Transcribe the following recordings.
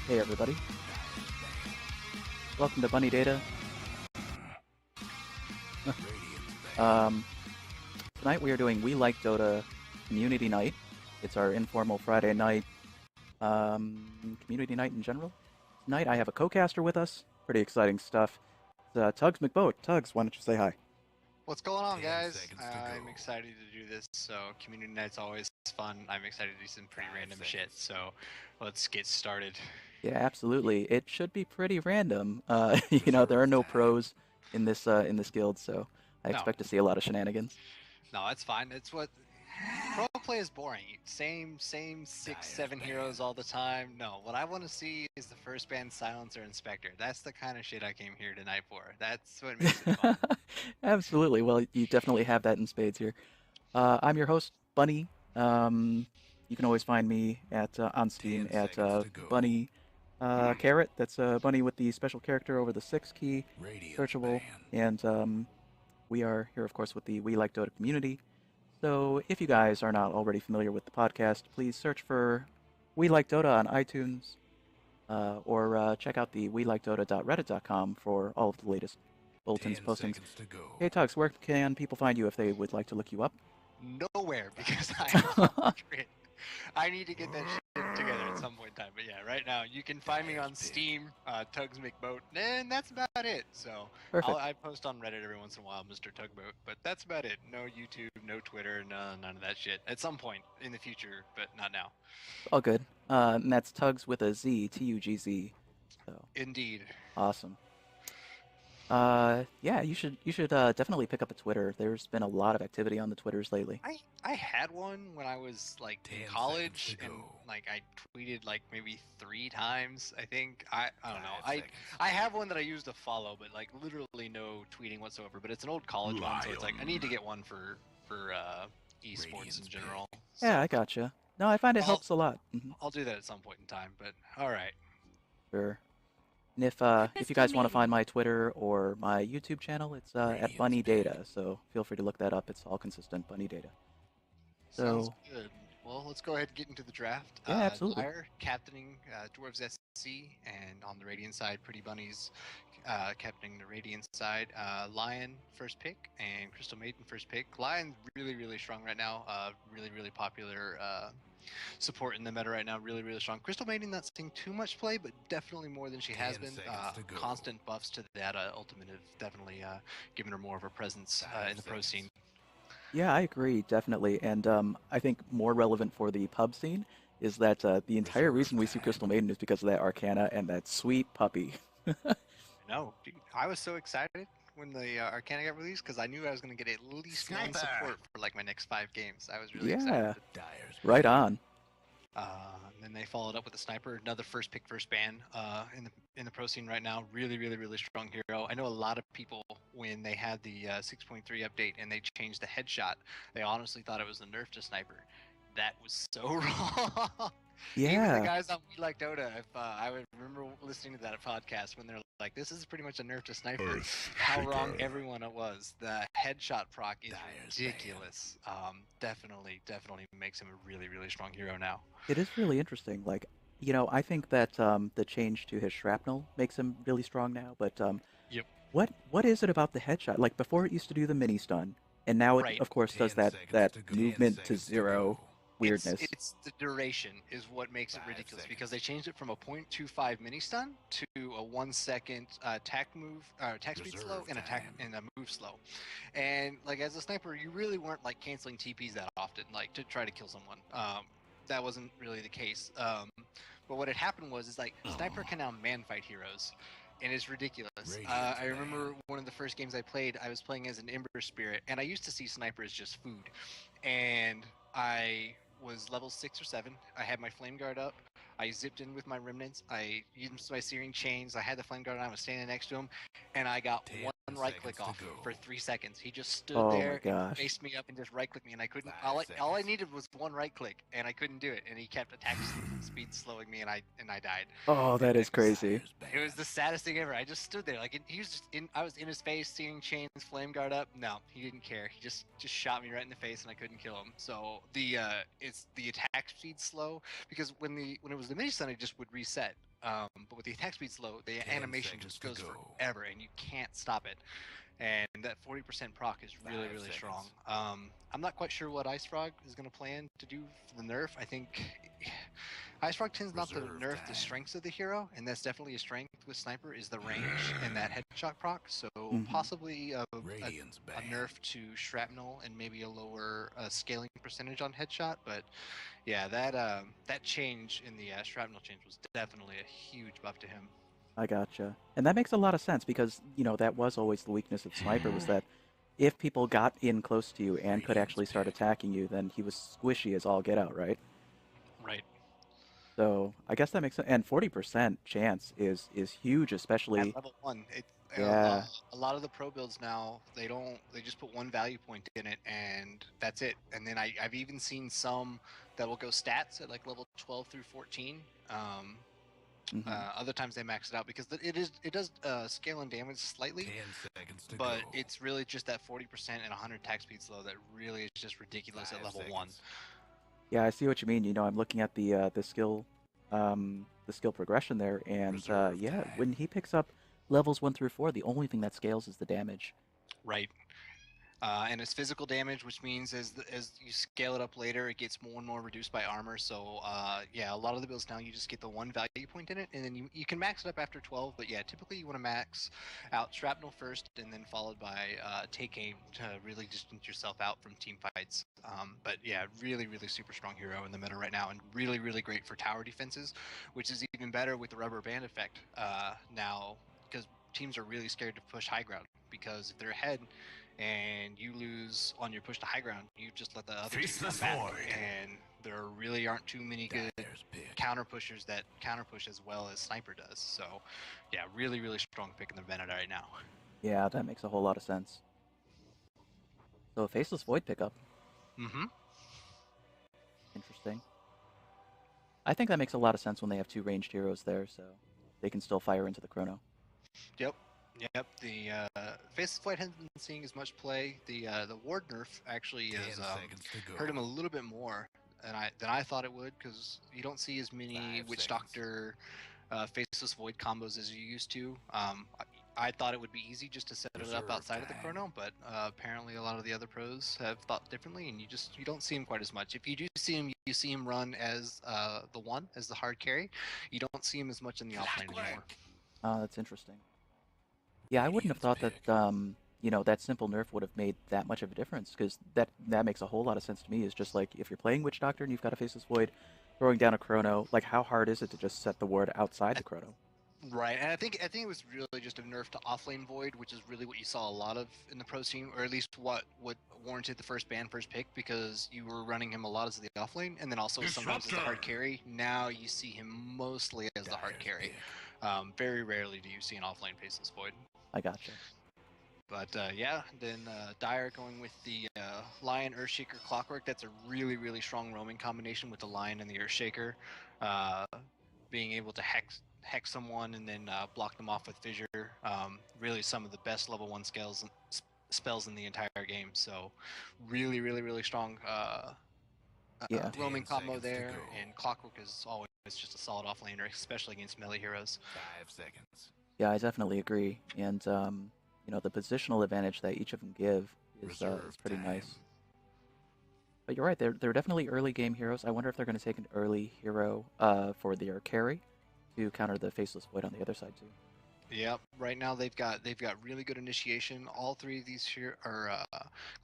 Hey everybody, welcome to Bunny Data. um, Tonight we are doing We Like Dota Community Night. It's our informal Friday night, community night in general. Tonight I have a co-caster with us. Pretty exciting stuff. It's TugzMcBoat. Tugs, why don't you say hi? What's going on, guys? 10 seconds to I'm go. excited to do this. So, community night's always fun. I'm excited to do some pretty 5 random seconds. shit. So, let's get started. Yeah, absolutely. It should be pretty random. There are no pros in this guild, so I No, expect to see a lot of shenanigans. no, that's fine. It's what pro play is boring. Same 6, 7 heroes all the time. No, what I want to see is the first ban silencer inspector. That's the kind of shit I came here tonight for. That's what makes it fun. Absolutely. Well, you definitely have that in spades here. I'm your host, Bunny. You can always find me at on Steam 10 at seconds to go. Bunny Carrot. That's Bunny with the special character over the 6 key, Radiant's searchable. ban. And we are here, of course, with the We Like Dota community. So if you guys are not already familiar with the podcast, please search for We Like Dota on iTunes or check out the WeLikeDota.reddit.com for all of the latest bulletins, 10 postings. seconds to go. Hey, Tux, where can people find you if they would like to look you up? Nowhere, because I'm off grid. I need to get that shit together at some point in time. But yeah, right now you can find me on Steam, TugzMcBoat, and that's about it. So Perfect. I post on Reddit every once in a while, Mr. Tugboat, but that's about it. No YouTube, no Twitter, none of that shit. At some point in the future, but not now. All good. And that's Tugs with a Z, Tugz. So Indeed. awesome. Yeah, you should definitely pick up a Twitter. There's been a lot of activity on the Twitters lately. I had one when I was like 10 in college, seconds to and go. like I tweeted like maybe 3 times. I think I don't know. 5 seconds I to have go. one that I use to follow, but like literally no tweeting whatsoever. But it's an old college one, so it's like I need to get one for esports Radiant's in general. Yeah, So I gotcha. No, I find it I'll helps a lot. I'll do that at some point in time. But all right. Sure. And if you guys want to find my Twitter or my YouTube channel, it's at Radiant's Bunny banned. Data. So feel free to look that up. It's all consistent, Bunny Data. Sounds So good. Well, let's go ahead and get into the draft. yeah, absolutely. Lyre captaining Dwarves SC, and on the Radiant side, Pretty Bunnies captaining the Radiant side. Lion first pick and Crystal Maiden first pick. Lion really strong right now. Really popular support in the meta right now. Really strong. Crystal Maiden not seeing too much play, but definitely more than she has 10 been. seconds to go. Constant buffs to that ultimate have definitely given her more of a presence 5 in the pro scene. seconds. Yeah, I agree, definitely. And I think more relevant for the pub scene is that the entire reason we see Crystal Maiden is because of that Arcana and that sweet puppy. No, dude, I was so excited when the Arcana got released because I knew I was going to get at least one Sniper! support for like my next 5 games. I was really Yeah, excited. Dyer's right banned. on. And then they followed up with the Sniper, another first pick, first ban in the pro scene right now. Really strong hero. I know a lot of people when they had the 6.3 update and they changed the headshot, they honestly thought it was a nerf to Sniper. That was so wrong. Even the Yeah, guys on We Like Dota, if I would remember listening to that podcast when they're like, "This is pretty much a nerf to Sniper." How wrong everyone it was. The headshot proc is Dyer's ridiculous. Definitely makes him a really strong hero now. it is really interesting. Like, I think that the change to his shrapnel makes him really strong now. But Yep. what is it about the headshot? Like before, it used to do the mini stun, and now it, Right. of course, 10 does that seconds to go. movement 10 to seconds to zero go. weirdness. It's the duration is what makes it 5 ridiculous seconds. because they changed it from a 0.25 mini stun to a 1 second attack move, attack speed slow, Reserve and attack time. and a move slow. And like as a sniper, you really weren't like canceling TPs that often, like to try to kill someone. That wasn't really the case. But what had happened was like sniper can now man fight heroes. And it's ridiculous. Radiant's I remember banned. one of the first games I played, I was playing as an Ember Spirit, and I used to see sniper as just food. And I was level 6 or 7. I had my flame guard up. I zipped in with my remnants. I used my searing chains. I had the flame guard and I was standing next to him, and I got 10 one right click seconds off to go. for 3 seconds. He just stood Oh my there and gosh. faced me up and just right clicked me, and I couldn't. 5 All I seconds. needed was one right click, and I couldn't do it. And he kept attack speed slowing me, and I died. Oh, that is crazy. Dyer's banned. It was the saddest thing ever. I just stood there, like he was just in. I was in his face, seeing chains, flame guard up. No, he didn't care. He just shot me right in the face, and I couldn't kill him. So it's the attack speed slow because when it was the mini stun, it just would reset. But with the attack speed slow, the 10 animation seconds just to goes go. forever, and you can't stop it. And that 40% proc is really, 5 really strong. seconds. I'm not quite sure what Ice Frog is going to plan to do for the nerf. I think Ice Frog tends not to Reserve nerf the time. strengths of the hero, and that's definitely a strength with Sniper is the range and that headshot proc. So Hmm. possibly Radiant's a banned. nerf to shrapnel and maybe a lower scaling percentage on headshot. But yeah, that change in the shrapnel change was definitely a huge buff to him. I gotcha. And that makes a lot of sense because, that was always the weakness of Sniper was that if people got in close to you and could Radiant's actually start pick. attacking you, then he was squishy as all get out, right? Right. So I guess that makes sense. And 40% chance is huge, At especially level one, yeah. a lot of the pro builds now they just put one value point in it and that's it. And then I've even seen some that will go stats at like level 12 through 14. Hmm. Other times they max it out because it does scale and damage slightly, 10 seconds to but go. it's really just that 40% and 100 attack speed slow that really is just ridiculous at 5 level one. seconds. Yeah, I see what you mean. I'm looking at the skill progression there, and Reserve yeah, time. when he picks up levels 1 through 4, the only thing that scales is the damage. Right. And it's physical damage, which means as you scale it up later, it gets more and more reduced by armor. So yeah, a lot of the builds now you just get the one value point in it, and then you can max it up after 12. But yeah, typically you want to max out shrapnel first, and then followed by take aim to really distance yourself out from team fights. But yeah, really really super strong hero in the meta right now, and really really great for tower defenses, which is even better with the rubber band effect now because teams are really scared to push high ground because if they're ahead and you lose on your push to high ground, you just let the other team come Faceless back. void. And there really aren't too many good Dyer's pick. counter pushers that counter push as well as Sniper does. So, yeah, really, really strong pick in the meta right now. Yeah, that makes a whole lot of sense. So a Faceless Void pickup, Mm-hmm. interesting. I think that makes a lot of sense when they have two ranged heroes there, so they can still fire into the chrono. Yep. Yep. The Faceless Flight hasn't been seeing as much play. The Ward nerf actually 10 has seconds to go. hurt him a little bit more than I thought it would because you don't see as many 5 Witch seconds. Doctor Faceless Void combos as you used to. I thought it would be easy just to set it up Reserve outside of the time. chrono, but apparently a lot of the other pros have thought differently, and you don't see him quite as much. If you do see him, you see him run as as the hard carry. You don't see him as much in the offlane anymore. That's interesting. Yeah, I wouldn't have Radiant's thought that pick. that simple nerf would have made that much of a difference because that makes a whole lot of sense to me. Is just like if you're playing Witch Doctor and you've got a Faceless Void, throwing down a chrono, like how hard is it to just set the ward outside the chrono? Right, and I think it was really just a nerf to offlane void, which is really what you saw a lot of in the pro scene, or at least what warranted the first ban, first pick, because you were running him a lot as the offlane, and then also sometimes as the hard carry. Now you see him mostly as the hard Dyer's carry. pick. Very rarely do you see an offlane faceless void. I gotcha. But yeah, then Dyer going with the Lion, Earthshaker, Clockwork. That's a really, really strong roaming combination with the Lion and the Earthshaker. Uh, Being able to hex someone and then block them off with Fissure. Really some of the best level 1 spells in the entire game. So really, really, really strong Yeah. roaming 10 combo seconds to there. go. And Clockwork is always just a solid offlaner, especially against melee heroes. 5 seconds. Yeah, I definitely agree. And the positional advantage that each of them give is Reserve pretty time. nice. But you're right, they're definitely early game heroes. I wonder if they're going to take an early hero for their carry to counter the Faceless Void on the other side too. Yep. Right now they've got really good initiation. All three of these here are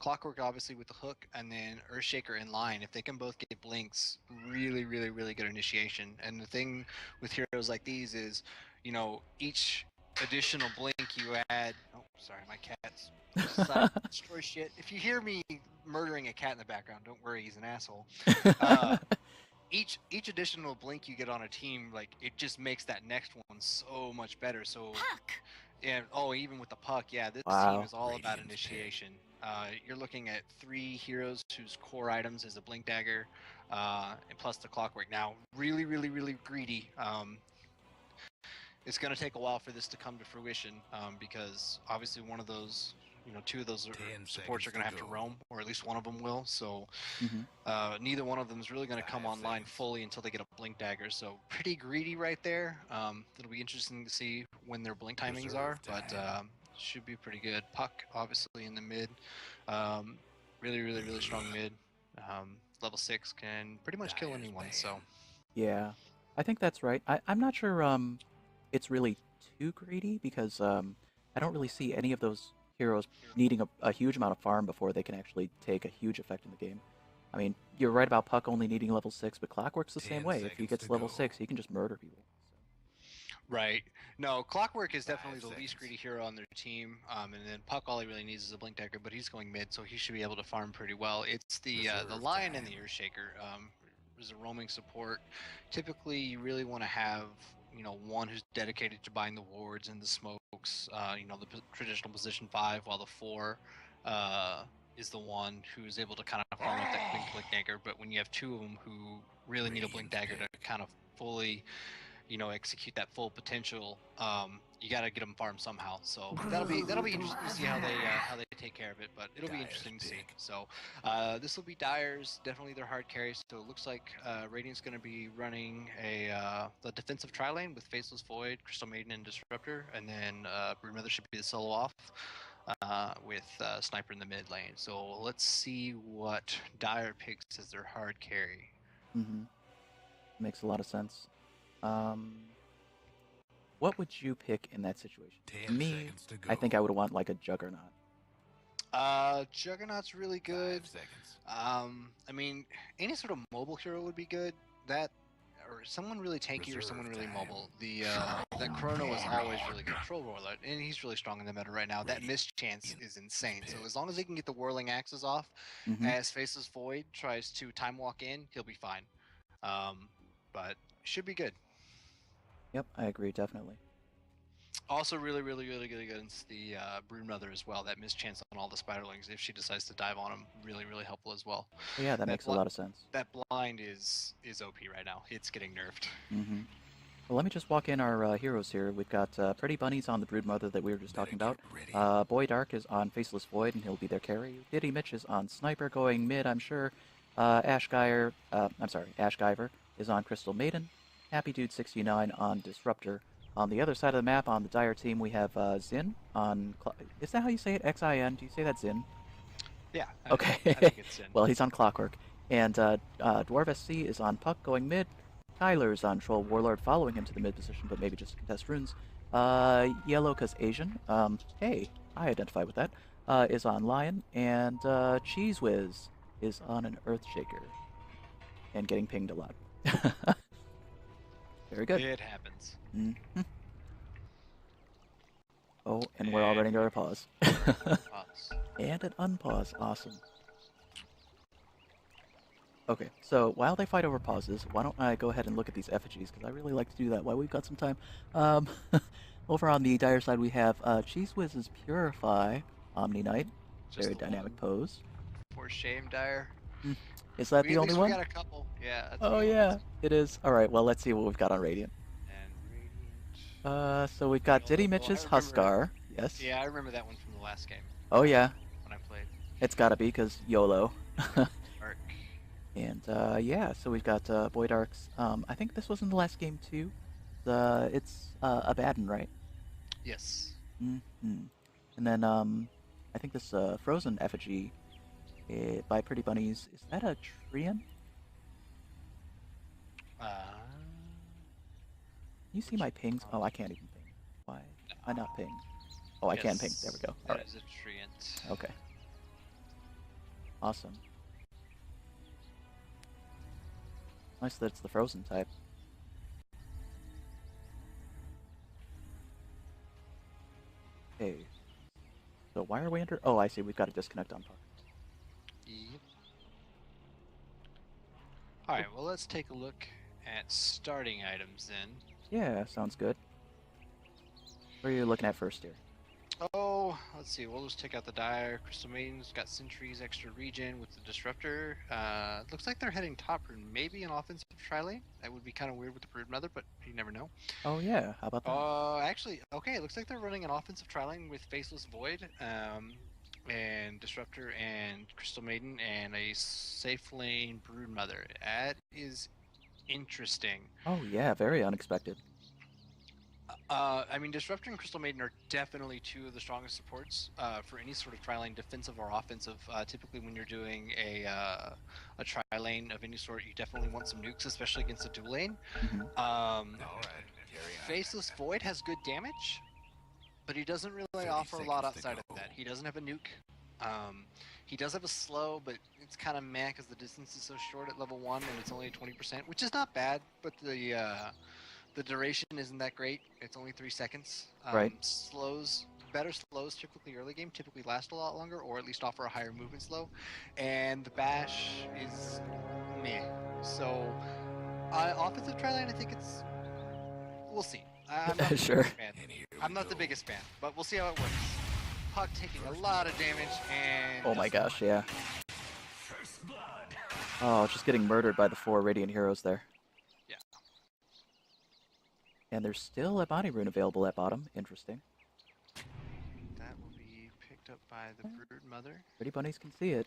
Clockwork, obviously with the hook, and then Earthshaker in line. If they can both get blinks, really, really, really good initiation. And the thing with heroes like these is, each additional blink you add. Oh, sorry, my cat's decided to destroy shit. If you hear me murdering a cat in the background, don't worry, he's an asshole. Uh, each additional blink you get on a team, like it just makes that next one so much better. So and even with the puck, yeah, this team Wow. is all about Radiant's pick. initiation. You're looking at 3 heroes whose core items is a blink dagger, and plus the clockwork. Now, really, really, really greedy. It's going to take a while for this to come to fruition because obviously one of those two of those 10 supports seconds are going to have to to go. roam, or at least one of them will. So Mhm. neither one of them is really going to come 5 online seconds. fully until they get a blink dagger. So pretty greedy right there. It'll be interesting to see when their blink timings Reserve are, time. but should be pretty good. Puck obviously in the mid, um, really strong mid. Level 6 can pretty much kill Dyer's anyone. ban. So Yeah, I think that's right. I'm not sure it's really too greedy because I don't really see any of those heroes needing a huge amount of farm before they can actually take a huge effect in the game. I mean, you're right about Puck only needing level 6, but Clockwork's the same 10 way. If he seconds gets to level go. 6, he can just murder people. right. No, Clockwork is 5 definitely the least seconds. greedy hero on their team. And then Puck, all he really needs is a blink dagger, but he's going mid, so he should be able to farm pretty well. It's the Reserve Lion and time. the Earthshaker. Is a roaming support. Typically, you really want to have one who's dedicated to buying the wards and the smokes. The traditional position 5, while the 4 is the one who's able to kind of farm up that blink dagger. But when you have two of them who really need a blink dagger to kind of fully execute that full potential, you got to get them farmed somehow. So that'll be interesting to see how they take care of it, but it'll be Dyer's interesting to see. pick. So this will be Dyer's, definitely their hard carry. So it looks like Radiant's going to be running the defensive tri lane with Faceless Void, Crystal Maiden, and Disruptor, and then Broodmother should be the solo off. With Sniper in the mid lane. So let's see what Dyer picks as their hard carry. Mm-hmm. Makes a lot of sense. What would you pick in that situation? 10 Me, seconds to go. I think I would want like a Juggernaut. Juggernaut's really good. 5 seconds. I mean, any sort of mobile hero would be good. That, or someone really tanky, or someone really Reserve time. mobile. That Chrono is always really good. Troll Warlord, and he's really strong in the meta right now. That mischance is insane. So as long as he can get the Whirling Axes off, Mm-hmm. as Faceless Void tries to time walk in, he'll be fine. But should be good. Yep, I agree, definitely. Also, really good against the Broodmother as well. That mischance on all the Spiderlings, if she decides to dive on them, really helpful as well. But yeah, that makes a lot of sense. That blind is OP right now. It's getting nerfed. Mm-hmm. Well, let me just walk in our heroes here. We've got Pretty Bunnies on the Broodmother that we were just talking about. Boy Dark is on Faceless Void, and he'll be their carry. Diddy Mitch is on Sniper, going mid, I'm sure. Ash Guyver is on Crystal Maiden. Happy Dude 69 on Disruptor. On the other side of the map, on the Dire team, we have Zin on... Is that how you say it? X-I-N? Do you say that Zin? Yeah. Okay. I think it's Zin. Well, he's on Clockwork. And Dwarf SC is on Puck, going mid. Tyler's on Troll Warlord, following him to the mid position, but maybe just to contest runes. Yellow, because Asian. Hey, I identify with that. Is on Lion. And Cheese Whiz is on an Earthshaker. And getting pinged a lot. Very good. It happens. Mm-hmm. Oh, and we're already going to pause. And an unpause. Awesome. Okay, so while they fight over pauses, why don't I go ahead and look at these effigies, because I really like to do that while we've got some time. Over on the Dire side, we have Cheese Whiz's Purify, Omni Knight. Very dynamic pose. For shame, Dire. Is that the only one? We got a couple. Yeah. Oh, yeah, it is. All right, well, let's see what we've got on Radiant. And Radiant. So we've got Diddy Mitch's Huskar. Yes. Yeah, I remember that one from the last game. Oh, yeah. When I played. It's gotta be, because YOLO. Arc. And, yeah, so we've got Boy Darks. I think this was in the last game, too. It's Abaddon, right? Yes. Mm-hmm. And then, I think this Frozen effigy by Pretty Bunnies, is that a Treant? You see my pings? Oh, I can't even ping. Why not ping? Oh, I can ping. There we go. All right. That is a Treant. Okay. Awesome. Nice that it's the Frozen type. Okay. So why are we under... Oh, I see. We've got to disconnect on Puck. Yep. Alright, well let's take a look at starting items then. Yeah, sounds good. What are you looking at first here? Oh, let's see. We'll just take out the Dire. Crystal Maiden's got Sentries, extra regen with the Disruptor. Looks like they're heading top rune, maybe an offensive tri-lane. That would be kind of weird with the Broodmother, but you never know. Oh yeah, how about that? Actually, okay, it looks like they're running an offensive tri-lane with Faceless Void. and Disruptor and Crystal Maiden and a safe lane Broodmother. That is interesting. Oh yeah, very unexpected. I mean, Disruptor and Crystal Maiden are definitely two of the strongest supports for any sort of tri-lane, defensive or offensive. Typically, when you're doing a tri-lane of any sort, you definitely want some nukes, especially against a dual lane. Hmm. All right, carry on. Faceless Void has good damage, but he doesn't really 30 offer a lot seconds to outside of go. that. He doesn't have a nuke. He does have a slow, but it's kind of meh because the distance is so short at level 1 and it's only 20%, which is not bad, but the duration isn't that great. It's only 3 seconds. Right. Better slows typically early game typically last a lot longer, or at least offer a higher movement slow. And the bash is meh. So offensive tri-lane, I think we'll see. I'm not the Sure. biggest fan. And here I'm we not the go. biggest fan, but we'll see how it works. Puck taking a lot of damage and. Oh my gosh, yeah. First blood. Oh, just getting murdered by the 4 Radiant heroes there. Yeah. And there's still a body rune available at bottom. Interesting. That will be picked up by the Brood Mother. Pretty bunnies can see it.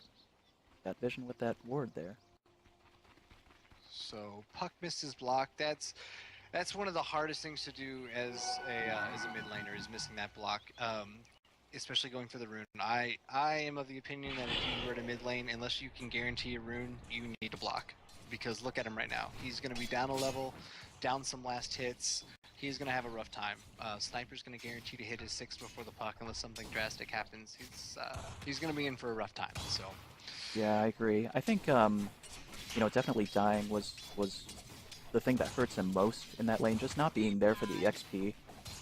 Got vision with that ward there. So Puck missed his block. That's one of the hardest things to do as a mid laner is missing that block. Especially going for the rune. I am of the opinion that if you were to mid lane, unless you can guarantee a rune, you need to block. Because look at him right now. He's going to be down a level, down some last hits. He's going to have a rough time. Sniper's going to guarantee to hit his 6 before the puck unless something drastic happens. He's going to be in for a rough time. So. Yeah, I agree. I think, definitely dying was the thing that hurts him most in that lane. Just not being there for the XP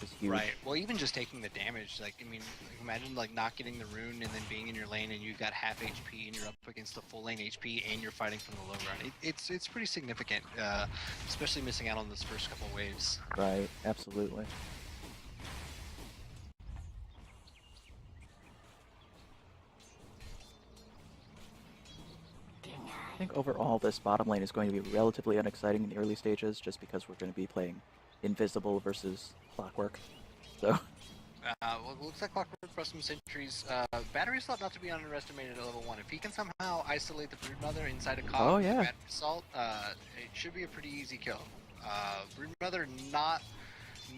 is huge. Right. Well, even just taking the damage, imagine not getting the rune and then being in your lane and you've got half HP and you're up against the full lane HP and you're fighting from the low ground. It's pretty significant, especially missing out on those first couple waves. Right, absolutely. I think overall this bottom lane is going to be relatively unexciting in the early stages just because we're going to be playing Invisible versus Clockwork. So. Well, it looks like Clockwork for some sentries. Battery Assault not to be underestimated at level 1. If he can somehow isolate the Broodmother inside a cog Oh, with yeah. Battery Assault, it should be a pretty easy kill. Broodmother not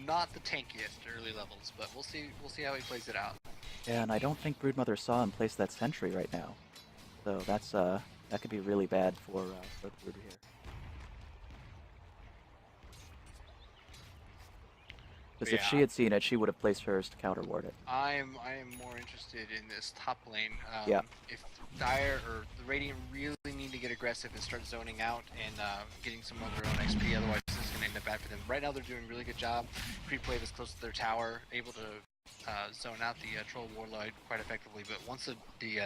the tankiest early levels, but we'll see how he plays it out. Yeah, and I don't think Broodmother saw him place that sentry right now. So that's that could be really bad for the Brood here. Because if she had seen it, she would have placed hers to counter ward it. I am more interested in this top lane. Yeah. If Dire or the Radiant really need to get aggressive and start zoning out and getting some of their own XP, otherwise this is going to end up bad for them. Right now they're doing a really good job. Pre-play is close to their tower, able to zone out the Troll Warlord quite effectively, but once the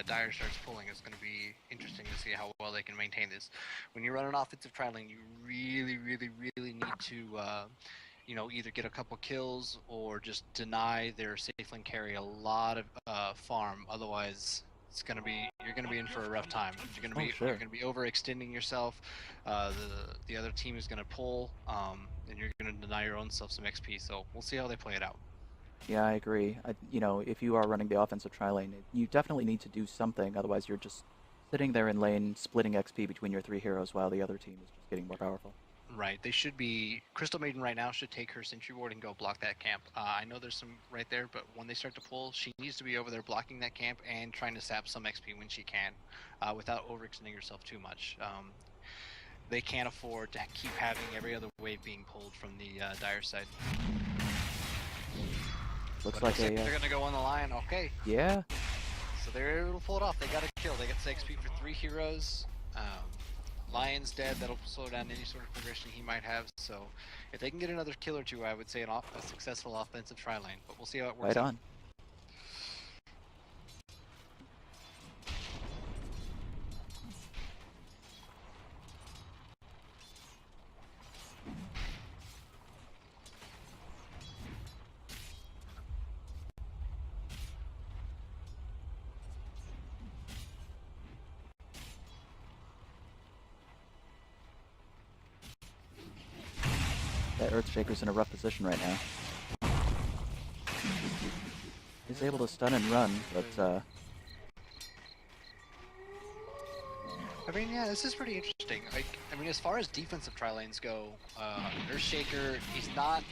Dire starts pulling, it's going to be interesting to see how well they can maintain this. When you run an offensive tri-lane, you really need to either get a couple kills or just deny their safe lane carry a lot of farm. Otherwise, you're gonna be in for a rough time. You're gonna be overextending yourself. The other team is gonna pull, and you're gonna deny your own self some XP. So we'll see how they play it out. Yeah, I agree. If you are running the offensive tri-lane, you definitely need to do something. Otherwise, you're just sitting there in lane, splitting XP between your 3 heroes while the other team is just getting more powerful. Right, they should be. Crystal Maiden right now should take her sentry ward and go block that camp. I know there's some right there, but when they start to pull, she needs to be over there blocking that camp and trying to sap some XP when she can, without overextending herself too much. They can't afford to keep having every other wave being pulled from the Dire side. Looks like they're gonna go on the line. Okay. Yeah. So they're able to pull it off. They got a kill. They got 6 XP for 3 heroes. Lion's dead. That'll slow down any sort of progression he might have. So if they can get another kill or 2, I would say a successful offensive tri-lane. But we'll see how it works. Right on. That Earthshaker's in a rough position right now. He's able to stun and run, but I mean, yeah, this is pretty interesting. Like, I mean, as far as defensive tri lanes go, Earthshaker, he's not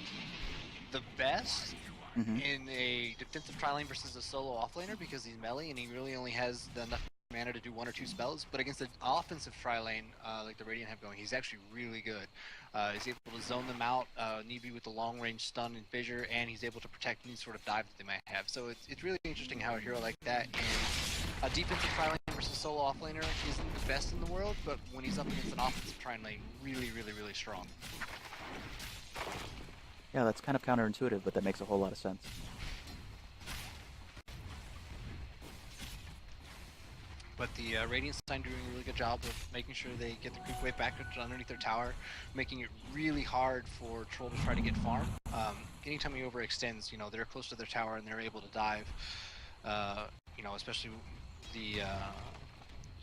the best Mm-hmm. in a defensive tri lane versus a solo offlaner because he's melee and he really only has enough mana to do 1 or 2 spells. But against the offensive tri lane, like the Radiant have going, he's actually really good. He's able to zone them out, need be with the long range stun and fissure, and he's able to protect any sort of dive that they might have. So it's really interesting how a hero like that in a defensive tri lane versus solo offlaner isn't the best in the world, but when he's up against an offensive tri lane, really, really, really strong. Yeah, that's kind of counterintuitive, but that makes a whole lot of sense. But the Radiant side doing a really good job of making sure they get the creep wave back underneath their tower, making it really hard for Troll to try to get farm. Anytime he overextends, you know, they're close to their tower and they're able to dive. You know, especially the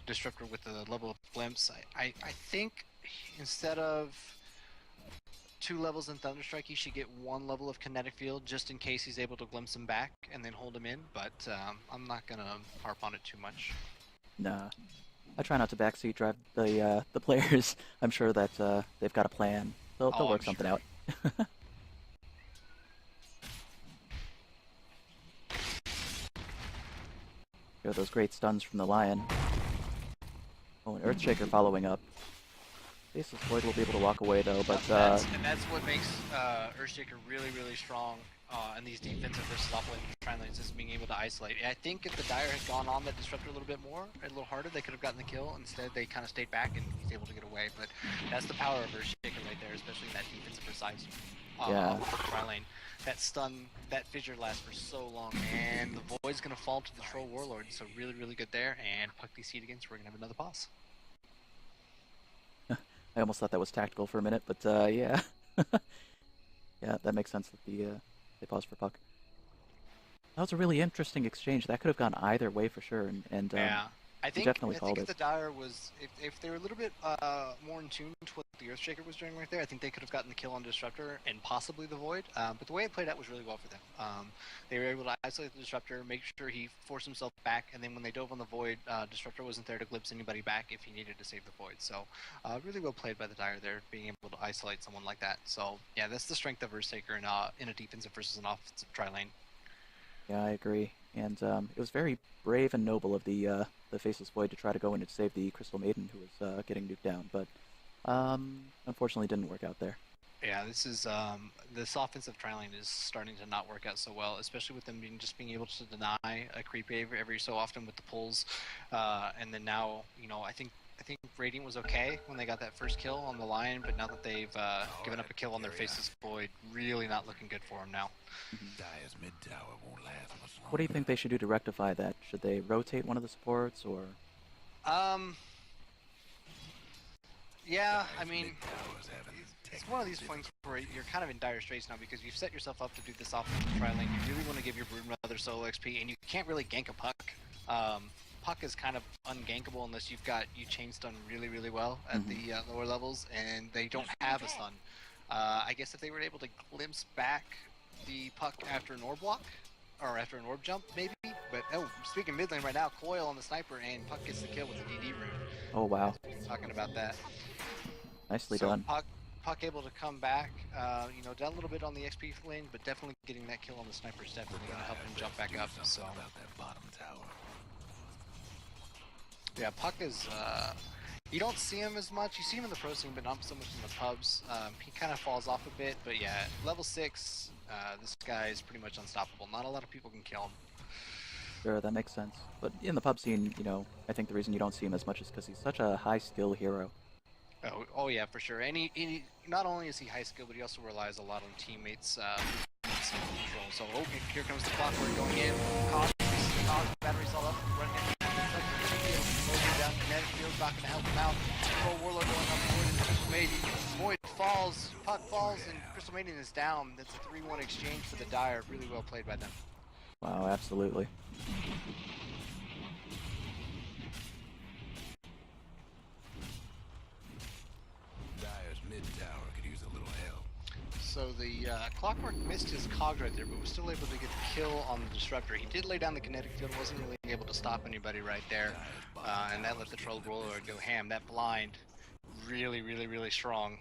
Disruptor with the level of glimpse. I think instead of 2 levels in Thunderstrike, he should get 1 level of Kinetic Field just in case he's able to glimpse him back and then hold him in, but I'm not gonna harp on it too much. Nah. I try not to backseat drive the players. I'm sure that they've got a plan. They'll work something out. Here are those great stuns from the Lion. Oh, an Earthshaker following up. Faceless Void will be able to walk away though, but and that's what makes Earthshaker really, really strong in these defensive versus offlane tri lanes, is being able to isolate. I think if the Dire had gone on that Disruptor a little bit more, a little harder, they could have gotten the kill. Instead, they kind of stayed back and he's able to get away. But that's the power of Earthshaker right there, especially in that defensive precise tri lane. That stun, that fissure lasts for so long, and the Void's gonna fall to the Troll Warlord. So really, really good there. And Puck DC'd against, we're gonna have another boss. I almost thought that was tactical for a minute, but yeah. Yeah, that makes sense that they paused for Puck. That was a really interesting exchange. That could have gone either way for sure, and yeah. I think definitely called if it. the Dire was, if they were a little bit more in tune to what the Earthshaker was doing right there, I think they could have gotten the kill on Disruptor and possibly the Void. But the way it played out was really well for them. They were able to isolate the Disruptor, make sure he forced himself back, and then when they dove on the Void, Disruptor wasn't there to glimpse anybody back if he needed to save the Void. So really well played by the Dire there, being able to isolate someone like that. So yeah, that's the strength of Earthshaker in a defensive versus an offensive tri lane. Yeah, I agree. And it was very brave and noble of the Faceless Void to try to go in and save the Crystal Maiden who was getting nuked down, but unfortunately didn't work out there. Yeah, this offensive tri lane is starting to not work out so well, especially with them being able to deny a creep wave every so often with the pulls, and then now, you know, I think Radiant was okay when they got that first kill on the Lion, but now that they've given up a kill on their Faceless Void, really not looking good for them now. Dire's mid tower won't last much longer. What do you think they should do to rectify that? Should they rotate one of the supports, or? Yeah, I mean, it's one of these points where you're kind of in dire straits now because you've set yourself up to do this offensive tri lane. You really want to give your Broodmother solo XP, and you can't really gank a Puck. Puck is kind of ungankable unless you chain stun really, really well at the lower levels, and they don't have a stun. I guess if they were able to glimpse back the Puck after an orb walk, or after an orb jump, maybe. But speaking of mid lane right now, Coil on the sniper, and Puck gets the kill with the DD rune. Oh wow! Talking about that. Nicely done. Puck able to come back, you know, down a little bit on the XP lane, but definitely getting that kill on the sniper is definitely going to help him jump back up. So about that bottom tower. Yeah, Puck is, you don't see him as much. You see him in the pro scene, but not so much in the pubs. He kind of falls off a bit, but yeah, level 6, this guy is pretty much unstoppable. Not a lot of people can kill him. Sure, that makes sense. But in the pub scene, you know, I think the reason you don't see him as much is because he's such a high skill hero. Oh yeah, for sure. And he not only is he high skill, but he also relies a lot on teammates control. So here comes the clock. We're going in. Cog, batteries all up. Running in. Down kinetic field, not going to help him out. Troll Warlord going on the Void and Crystal Maiden. Void falls, Puck falls, and Crystal Maiden is down. That's a 3-1 exchange for the Dire. Really well played by them. Wow, absolutely. Dire's mid tower could use a little help. So the Clockwork missed his cogs right there, but was still able to get the kill on the Disruptor. He did lay down the kinetic field, wasn't really able to stop anybody right there, and that let the Troll Roller go ham. That blind, really, really, really strong.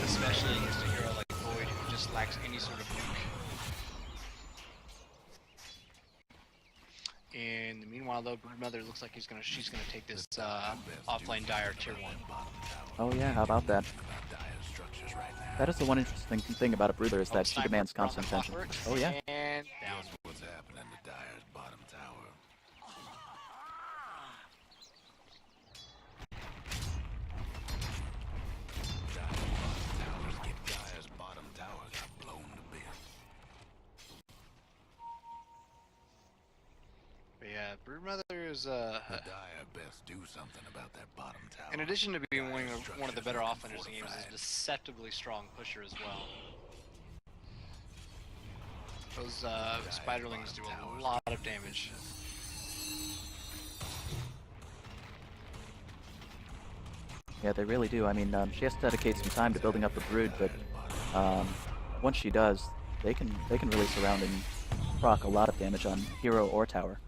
Especially against a hero like Void, who just lacks any sort of nuke. And meanwhile, though, Broodmother looks like she's gonna take this offlane Dire tier 1. Oh yeah, how about that? That is the one interesting thing about a Broodmother is that she demands constant attention. Oh yeah. And down. What's happening to Dire's bottom tower? Dire's bottom tower got blown to bits. But yeah, Broodmother is The Dire best do something about that bottom tower. in addition to being one of the better offenders in games, is a deceptively strong pusher as well. Those Spiderlings do a lot of damage. Yeah, they really do. I mean, she has to dedicate some time to building up the Brood, but once she does, they can really surround and proc a lot of damage on hero or tower.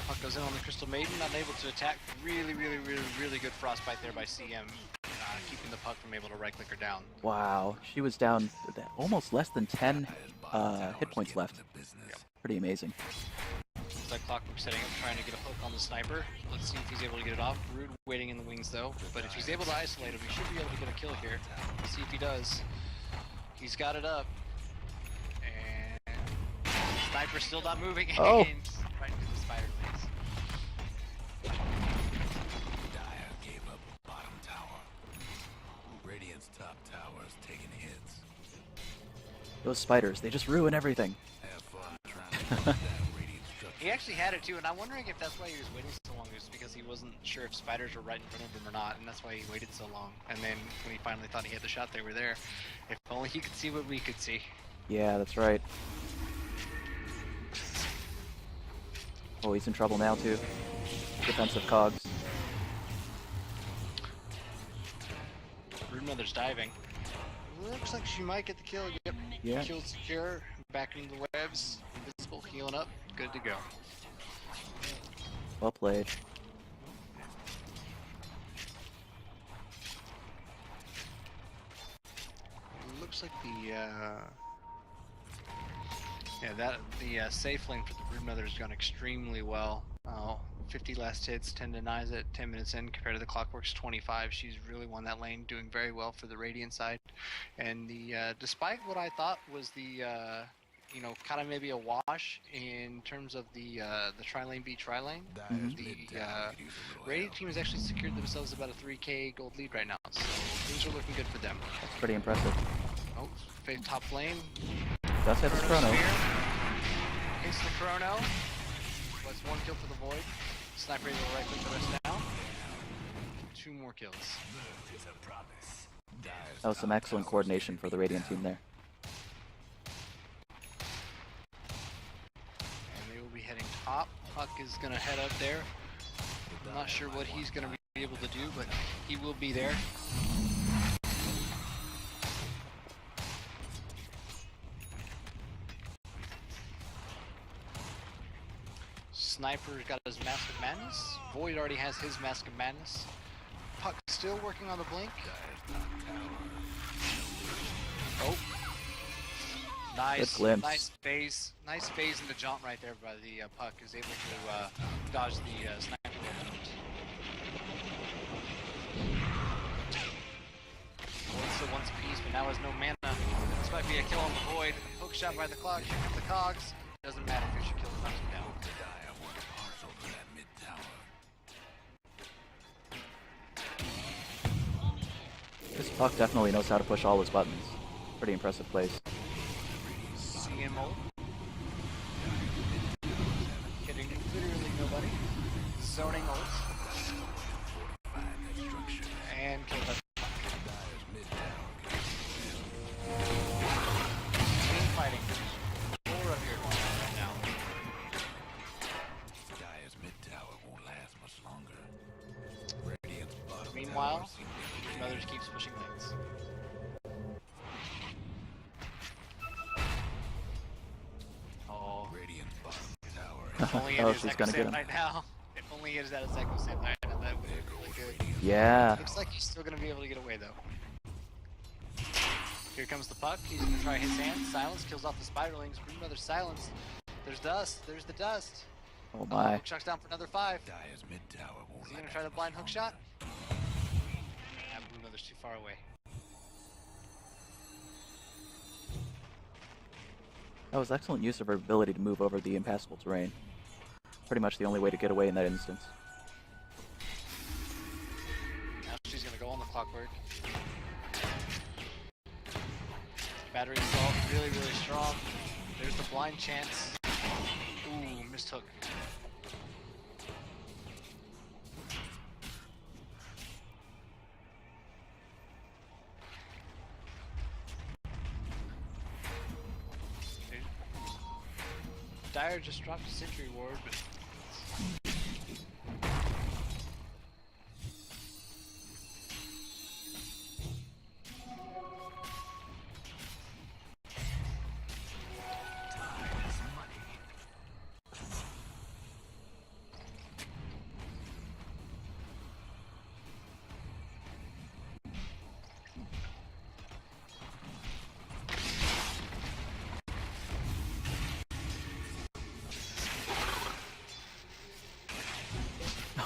Puck goes in on the Crystal Maiden, not able to attack. Really, really, really, really good frostbite there by CM, keeping the puck from able to right-click her down. Wow, she was down almost less than 10 hit points left. Yep. Pretty amazing. Looks like Clockwork setting up, trying to get a hook on the sniper. Let's see if he's able to get it off. Brood waiting in the wings though, but if he's able to isolate him, he should be able to get a kill here. Let's see if he does. He's got it up. And sniper's still not moving. Oh. And right into the Spiderlings. Dire gave up bottom tower. Radiant's top tower is taking hits. Those spiders, they just ruin everything. Have fun trying to put that radiant structure. He actually had it too, and I'm wondering if that's why he was waiting so long, is because he wasn't sure if spiders were right in front of him or not, and that's why he waited so long. And then when he finally thought he had the shot, they were there. If only he could see what we could see. Yeah, that's right. Oh, he's in trouble now too. Defensive cogs. Broodmother's diving. Looks like she might get the kill. Yep. Yeah. Killed secure. Back into the webs. Invisible, healing up. Good to go. Well played. Looks like the safe lane for the Broodmother has gone extremely well. 50 last hits, 10 denies it, 10 minutes in compared to the Clockwork's 25. She's really won that lane, doing very well for the Radiant side. And despite what I thought was the kind of maybe a wash in terms of the tri-lane v tri-lane, the Radiant team has actually secured themselves about a 3k gold lead right now, so things are looking good for them. That's pretty impressive. Oh, fade top lane. Does have his chrono. Hits the chrono. That's one kill for the Void. Sniper able to right click the rest now. 2 more kills. That was some excellent coordination for the Radiant team there. And they will be heading top. Puck is going to head up there. I'm not sure what he's going to be able to do, but he will be there. Sniper's got his Mask of Madness. Void already has his Mask of Madness. Puck still working on the blink. Oh. Nice, nice phase in the jump right there by the Puck, is able to dodge the sniper. Void still wants a piece, but now has no mana. This might be a kill on the Void. Hook shot by the clock, shoot up the cogs. Doesn't matter if your kill knocks him down. This Puck definitely knows how to push all his buttons. Pretty impressive plays. CMO. Hitting literally nobody. Zoning ult. And kill that. Team fighting. 4 of here going on right now. Dire's mid tower won't last much longer. Radiant's bottom Meanwhile, tower seems to be Mothers keeps pushing lanes. If only it Oh, is she's Echo gonna get Sand him. right now. If only it is that it's Echo Sand right now, that would be really good. Yeah. Looks like he's still gonna be able to get away though. Here comes the puck. He's gonna try his hand. Silence kills off the spiderlings. Broodmother silence. There's dust. There's the dust. Oh my. Hook shot's down for another 5. Dyer's mid tower won't Is he let gonna try the them blind hook shot? longer. Broodmother's too far away. That was excellent use of her ability to move over the impassable terrain. Pretty much the only way to get away in that instance. Now she's gonna go on the clockwork. Battery assault, really, really strong. There's the blind chance. Ooh, missed hook. Dyer just dropped a sentry ward, but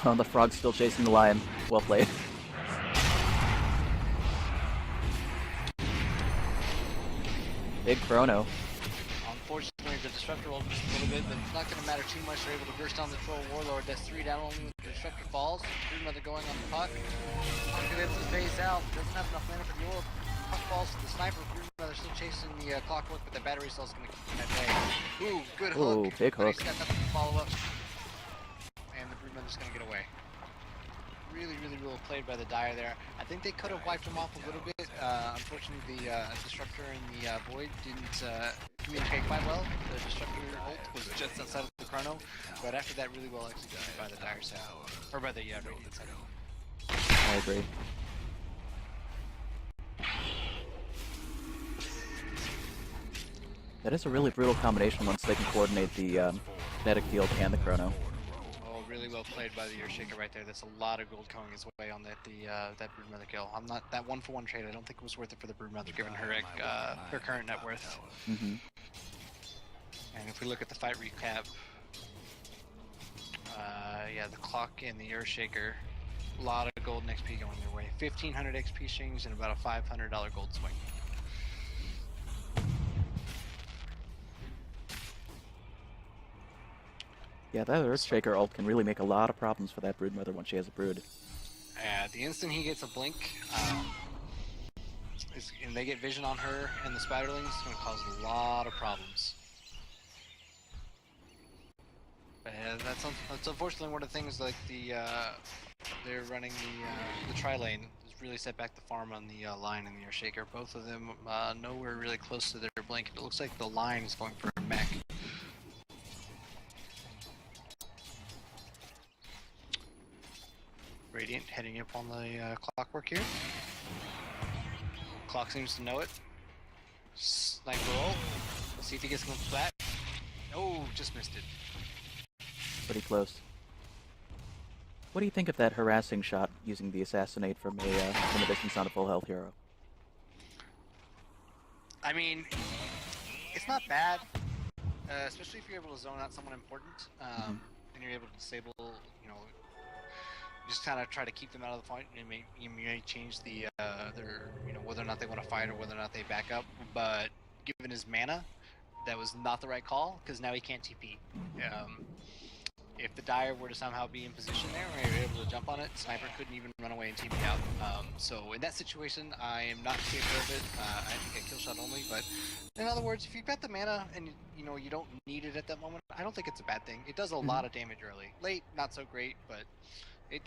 Oh, the frog's still chasing the lion. Well played. Big chrono. unfortunately the disruptor rolled just a little bit, but it's not going to matter too much. They're able to burst down the troll warlord. That's 3 down only when the disruptor falls. Broodmother going on the puck. Puck is able to phase out. Doesn't have enough mana for the orb. Puck falls to the sniper. Broodmother still chasing the clockwork, but the battery cell's going to keep him at bay. Ooh, good hook. Ooh, big But hook. he's got nothing to follow up. And the Broodmother's going to get away. Really, really well played by the Dyer there. I think they could have wiped him off a little bit. Unfortunately, the Disruptor and the Void didn't communicate quite well. The Disruptor ult was just outside of the chrono, but after that, really well executed by the Dyer side. Or by the Radiant side. I agree. That is a really brutal combination once they can coordinate the kinetic field and the chrono. Oh, really well played by the Earthshaker right there. That's a lot of gold coming his way on that Broodmother kill. I'm not that 1-for-1 trade. I don't think it was worth it for the Broodmother given her current net worth. Mm-hmm. And if we look at the fight recap, yeah, the clock and the Earthshaker, a lot of gold and XP going their way. 1,500 XP strings and about a $500 gold swing. Yeah, that Earthshaker ult can really make a lot of problems for that Broodmother once she has a brood. The instant he gets a blink, and they get vision on her and the spiderlings, it's going to cause a lot of problems. But yeah, that's unfortunately one of the things. Like they're running the tri lane has really set back the farm on the line and the Earthshaker. Both of them nowhere really close to their blink. It looks like the line is going for a mech. Radiant heading up on the clockwork here. Clock seems to know it. Sniper roll. Let's see if he gets glimpsed back. Oh, just missed it. Pretty close. What do you think of that harassing shot using the assassinate from a distance on a full health hero? I mean, it's not bad, especially if you're able to zone out someone important, and you're able to disable, just kind of try to keep them out of the fight, and you may change their, whether or not they want to fight or whether or not they back up. But given his mana, that was not the right call because now he can't TP. If the Dyer were to somehow be in position there, and we were able to jump on it, Sniper couldn't even run away and TP out. So in that situation, I am not in favor of it. I think a kill shot only. But in other words, if you've got the mana and you don't need it at that moment, I don't think it's a bad thing. It does a lot of damage early. Late, not so great, but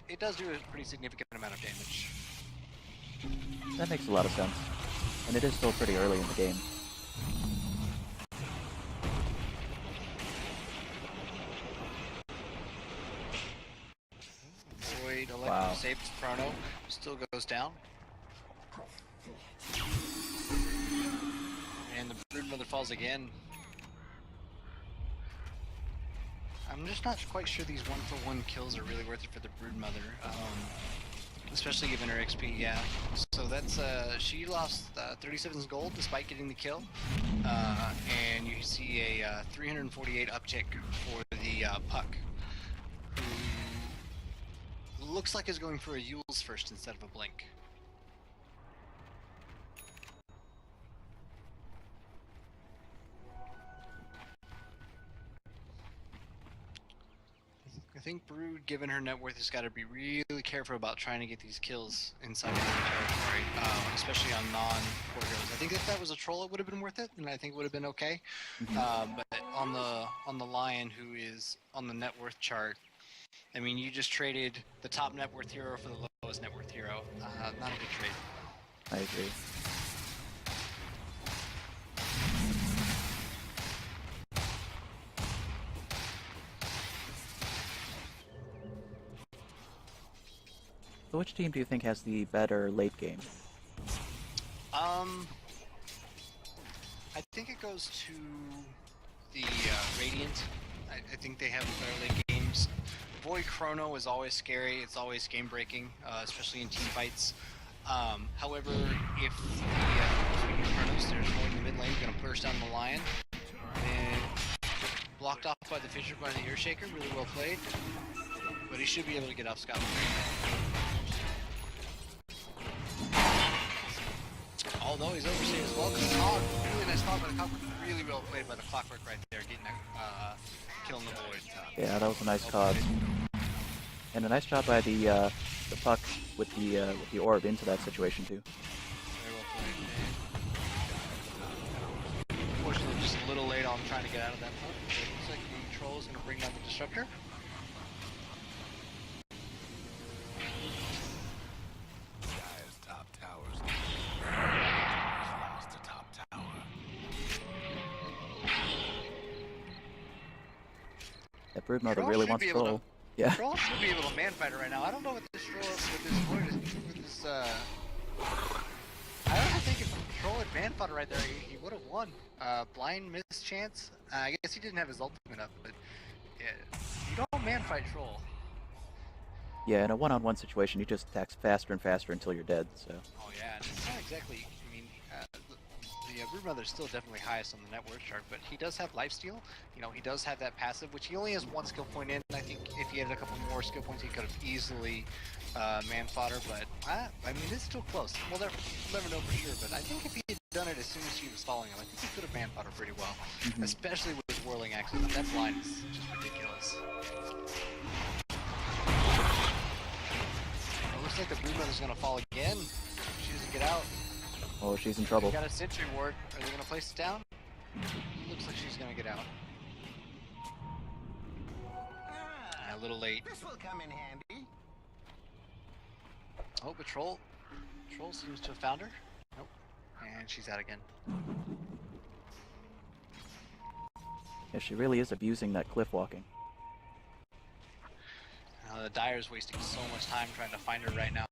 it does do a pretty significant amount of damage. That makes a lot of sense. And it is still pretty early in the game. Void Wow. saves Chrono, still goes down. And the Broodmother falls again. I'm just not quite sure these 1-for-1 kills are really worth it for the Broodmother. Especially given her XP, yeah. So that's, she lost 37 gold despite getting the kill. And you see a 348 uptick for the Puck, who looks like is going for a Yule's first instead of a Blink. I think Brood, given her net worth, has got to be really careful about trying to get these kills inside of her territory, especially on non-core heroes. I think if that was a troll, it would have been worth it, and I think it would have been okay. But on the Lion, who is on the net worth chart, I mean, you just traded the top net worth hero for the lowest net worth hero. Not a good trade. I agree. So which team do you think has the better late game? I think it goes to the Radiant. I think they have better late games. Void Chrono is always scary. It's always game breaking, especially in team fights. However, if the Chronos, there's more in the mid lane, going to burst down the Lion. And blocked off by the Fisher by the Ear Shaker, really well played. But he should be able to get off scot-free. Although he's overstayed as well, really nice call by the Clockwork, really well played by the Clockwork right there, getting that kill in the void. Yeah, that was a nice cog. And a nice job by the Puck with the orb into that situation too. Very well played. Unfortunately, just a little late on trying to get out of that point. It looks like the troll is going to bring down the Disruptor. Dire's top towers. Lost the top tower. That Broodmother Troll really should wants be to able troll. to- Yeah. Troll should be able to man-fight her right now. I don't know what this troll with this void is, with this, I don't think if Troll had man-fought her right there, he would have won. Blind miss chance. I guess he didn't have his ultimate up, but yeah, you don't man-fight Troll. Yeah, in a one-on-one situation, you just attack faster and faster until you're dead. So. Oh yeah, and it's not exactly. I mean, the Broodmother is still definitely highest on the net worth chart, but he does have lifesteal. You know, he does have that passive, which he only has one skill point in. I think if he had a couple more skill points, he could have easily man-fought her. But I mean, it's still close. We'll never know for sure. But I think if he had done it as soon as she was following him, I think he could have man-fought her pretty well, especially with his whirling axes. That blind is just ridiculous. It looks like the Broodmother's gonna fall again. She doesn't get out. Oh, she's in trouble. Got a sentry ward. Are they gonna place it down? Looks like she's gonna get out. A little late. This will come in handy. Oh, but Troll seems to have found her. Nope. And she's out again. Yeah, she really is abusing that cliff walking. The Dire's wasting so much time trying to find her right now.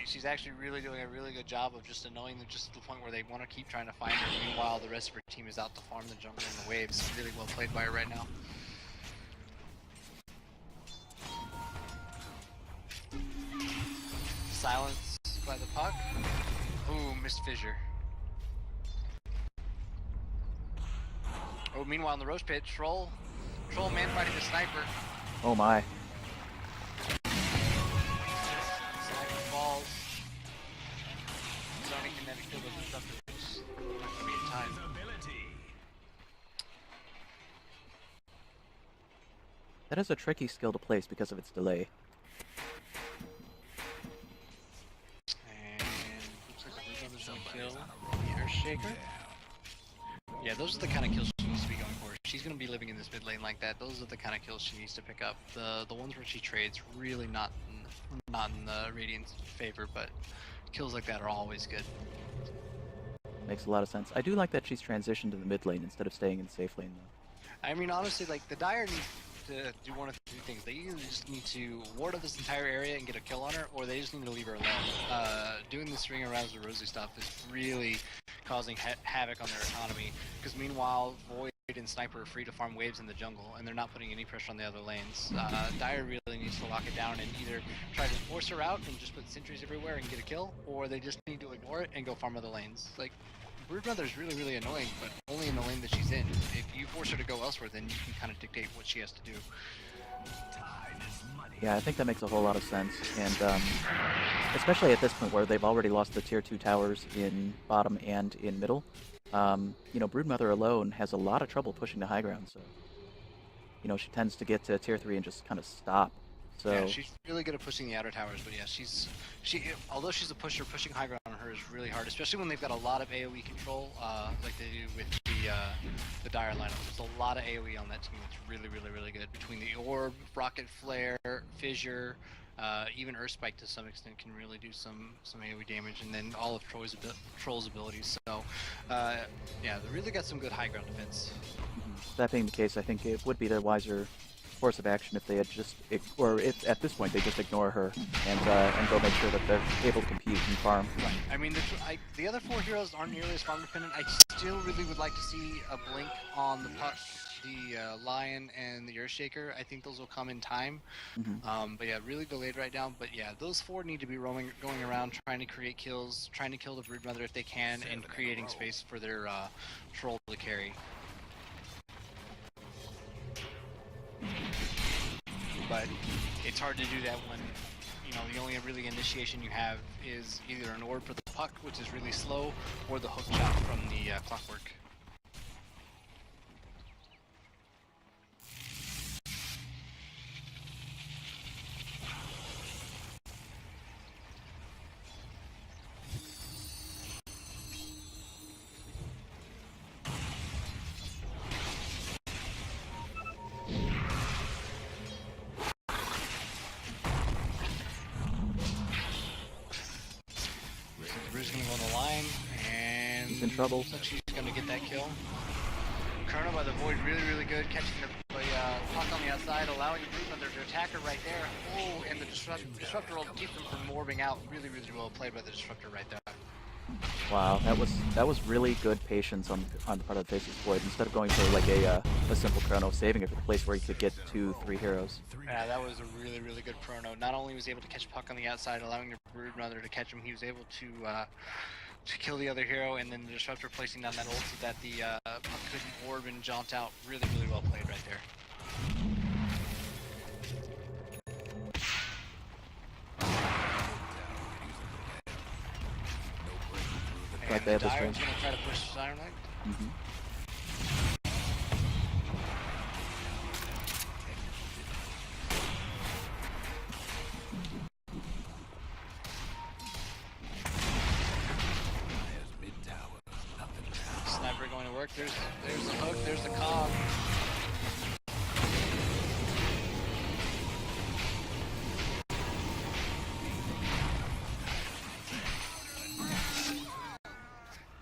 She's actually really doing a really good job of just annoying them just to the point where they want to keep trying to find her. Meanwhile, the rest of her team is out to farm the jungle and the waves. Really well played by her right now. Silence by the Puck. Ooh, missed Fissure. Oh, meanwhile in the Roach Pit, Troll man fighting the Sniper. Oh my. Sniper falls. Zoning kinetic field of disruptors. Not gonna be in time. That is a tricky skill to place because of its delay. And looks like the Broodmother's gonna kill the Earthshaker. Yeah, those are the kind of kills she needs to be going for. She's gonna be living in this mid lane like that. Those are the kind of kills she needs to pick up. The ones where she trades really not in the Radiant's favor, but kills like that are always good. Makes a lot of sense. I do like that she's transitioned to the mid lane instead of staying in the safe lane though. I mean, honestly, like the Dire needs to do one of two things. They either just need to ward up this entire area and get a kill on her, or they just need to leave her alone. Doing this ring around the Rosy stuff is really causing havoc on their economy. Because meanwhile, Void and Sniper are free to farm waves in the jungle, and they're not putting any pressure on the other lanes. Dire really needs to lock it down and either try to force her out and just put sentries everywhere and get a kill, or they just need to ignore it and go farm other lanes. Like, Broodmother is really, really annoying, but only in the lane that she's in. If you force her to go elsewhere, then you can kind of dictate what she has to do. Yeah, I think that makes a whole lot of sense, and especially at this point where they've already lost the tier 2 towers in bottom and in middle. You know, Broodmother alone has a lot of trouble pushing the high ground, so you know, she tends to get to tier 3 and just kind of stop. So yeah, she's really good at pushing the outer towers, but yeah, although she's a pusher, pushing high ground on her is really hard, especially when they've got a lot of AoE control, like they do with the Dire lineup. There's a lot of AoE on that team. It's really, really, really good. Between the Orb, Rocket Flare, Fissure, even Earthspike to some extent can really do some AoE damage, and then all of Troll's abilities. So, yeah, they really got some good high ground defense. that being the case, I think it would be their wiser course of action if they had just, or if at this point they just ignore her and go make sure that they're able to compete and farm. Right. I mean, the other 4 heroes aren't nearly as farm dependent. I still really would like to see a blink on the Puck, the Lion, and the Earthshaker. I think those will come in time. But yeah, really delayed right now. But yeah, those 4 need to be going around, trying to create kills, trying to kill the Broodmother if they can, and creating space for their Troll to carry. But it's hard to do that when, you know, the only really initiation you have is either an orb for the Puck, which is really slow, or the hook shot from the Clockwork. In trouble. So she's gonna get that kill. Chrono by the Void, really, really good, catching the Puck on the outside, allowing Broodmother to attack her right there. Oh, and the Disruptor will keep them from orbing out. Really, really well played by the Disruptor right there. Wow, that was really good patience on the part of the Faceless Void. Instead of going for like a simple Chrono, saving it for the place where he could get 2-3 heroes. Yeah, that was a really, really good Chrono. Not only was he able to catch Puck on the outside, allowing the Broodmother to catch him, he was able to kill the other hero, and then the Disruptor placing down that ult so that the Puck couldn't orb and jaunt out. Really, really well played right there. Like they have this Dire's gonna try to push Siren Leg. Sniper going to work. There's the hook. There's the cog.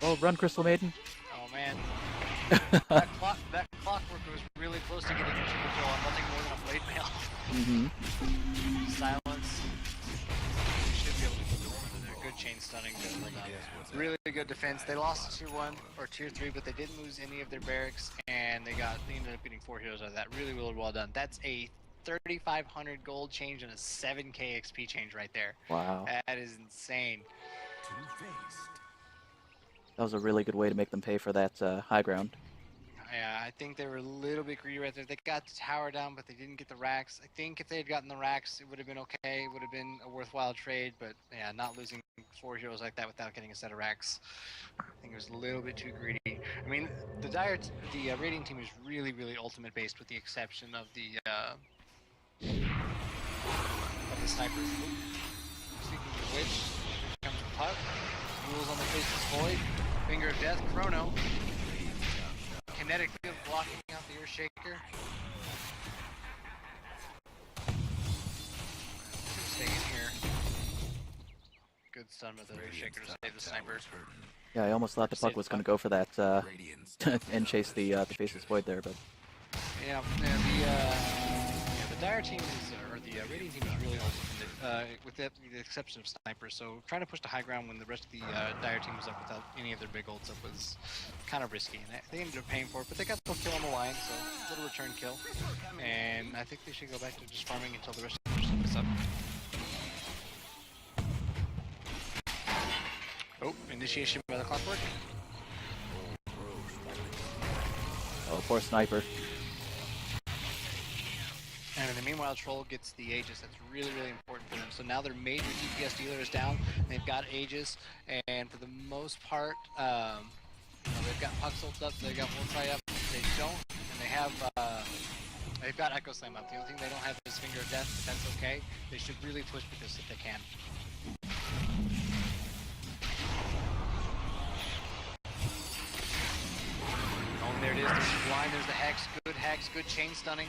Oh, run, Crystal Maiden! Oh man, that Clockwork was really close to getting a triple kill on nothing more than a blade mail. Silence. We should be able to keep going. They're good chain stunning. Really good defense. They lost tier 1 or tier 3, but they didn't lose any of their barracks, and they ended up getting 4 heroes out of that. Really, really well done. That's a 3,500 gold change and a 7k XP change right there. Wow. That is insane. That was a really good way to make them pay for that high ground. Yeah, I think they were a little bit greedy right there. They got the tower down, but they didn't get the racks. I think if they had gotten the racks, it would have been okay. It would have been a worthwhile trade, but yeah, not losing 4 heroes like that without getting a set of racks. I think it was a little bit too greedy. I mean, the Radiant team is really, really ultimate based, with the exception of the snipers. Speaking of which, here comes the Puck. Rules on the Faceless Void. Finger of Death, Chrono. Kinetic field blocking out the Earthshaker. Stay in here. Good stun with the Earthshaker to save the sniper. Yeah, I almost thought the Puck was going to go for that and chase the Faceless Void there, but Yeah, the Dire team is, or The Radiant team is really ultimate, with the exception of Sniper. So trying to push the high ground when the rest of the Dire team was up without any of their big ults up was kind of risky. And they ended up paying for it, but they got the kill on the line, so little return kill. And I think they should go back to just farming until the rest of their stuff is up. Oh, initiation by the Clockwork. Oh, poor Sniper. And in the meanwhile, Troll gets the Aegis. That's really, really important for them. So now their major DPS dealer is down. They've got Aegis, and for the most part, they've got Puck ult up, they've got Wolfeye up. They don't, and they have, they've got Echo Slam up. The only thing they don't have is Finger of Death, but that's okay. They should really push with this if they can. Oh, and there it is. There's the blind. There's the Hex. Good chain stunning.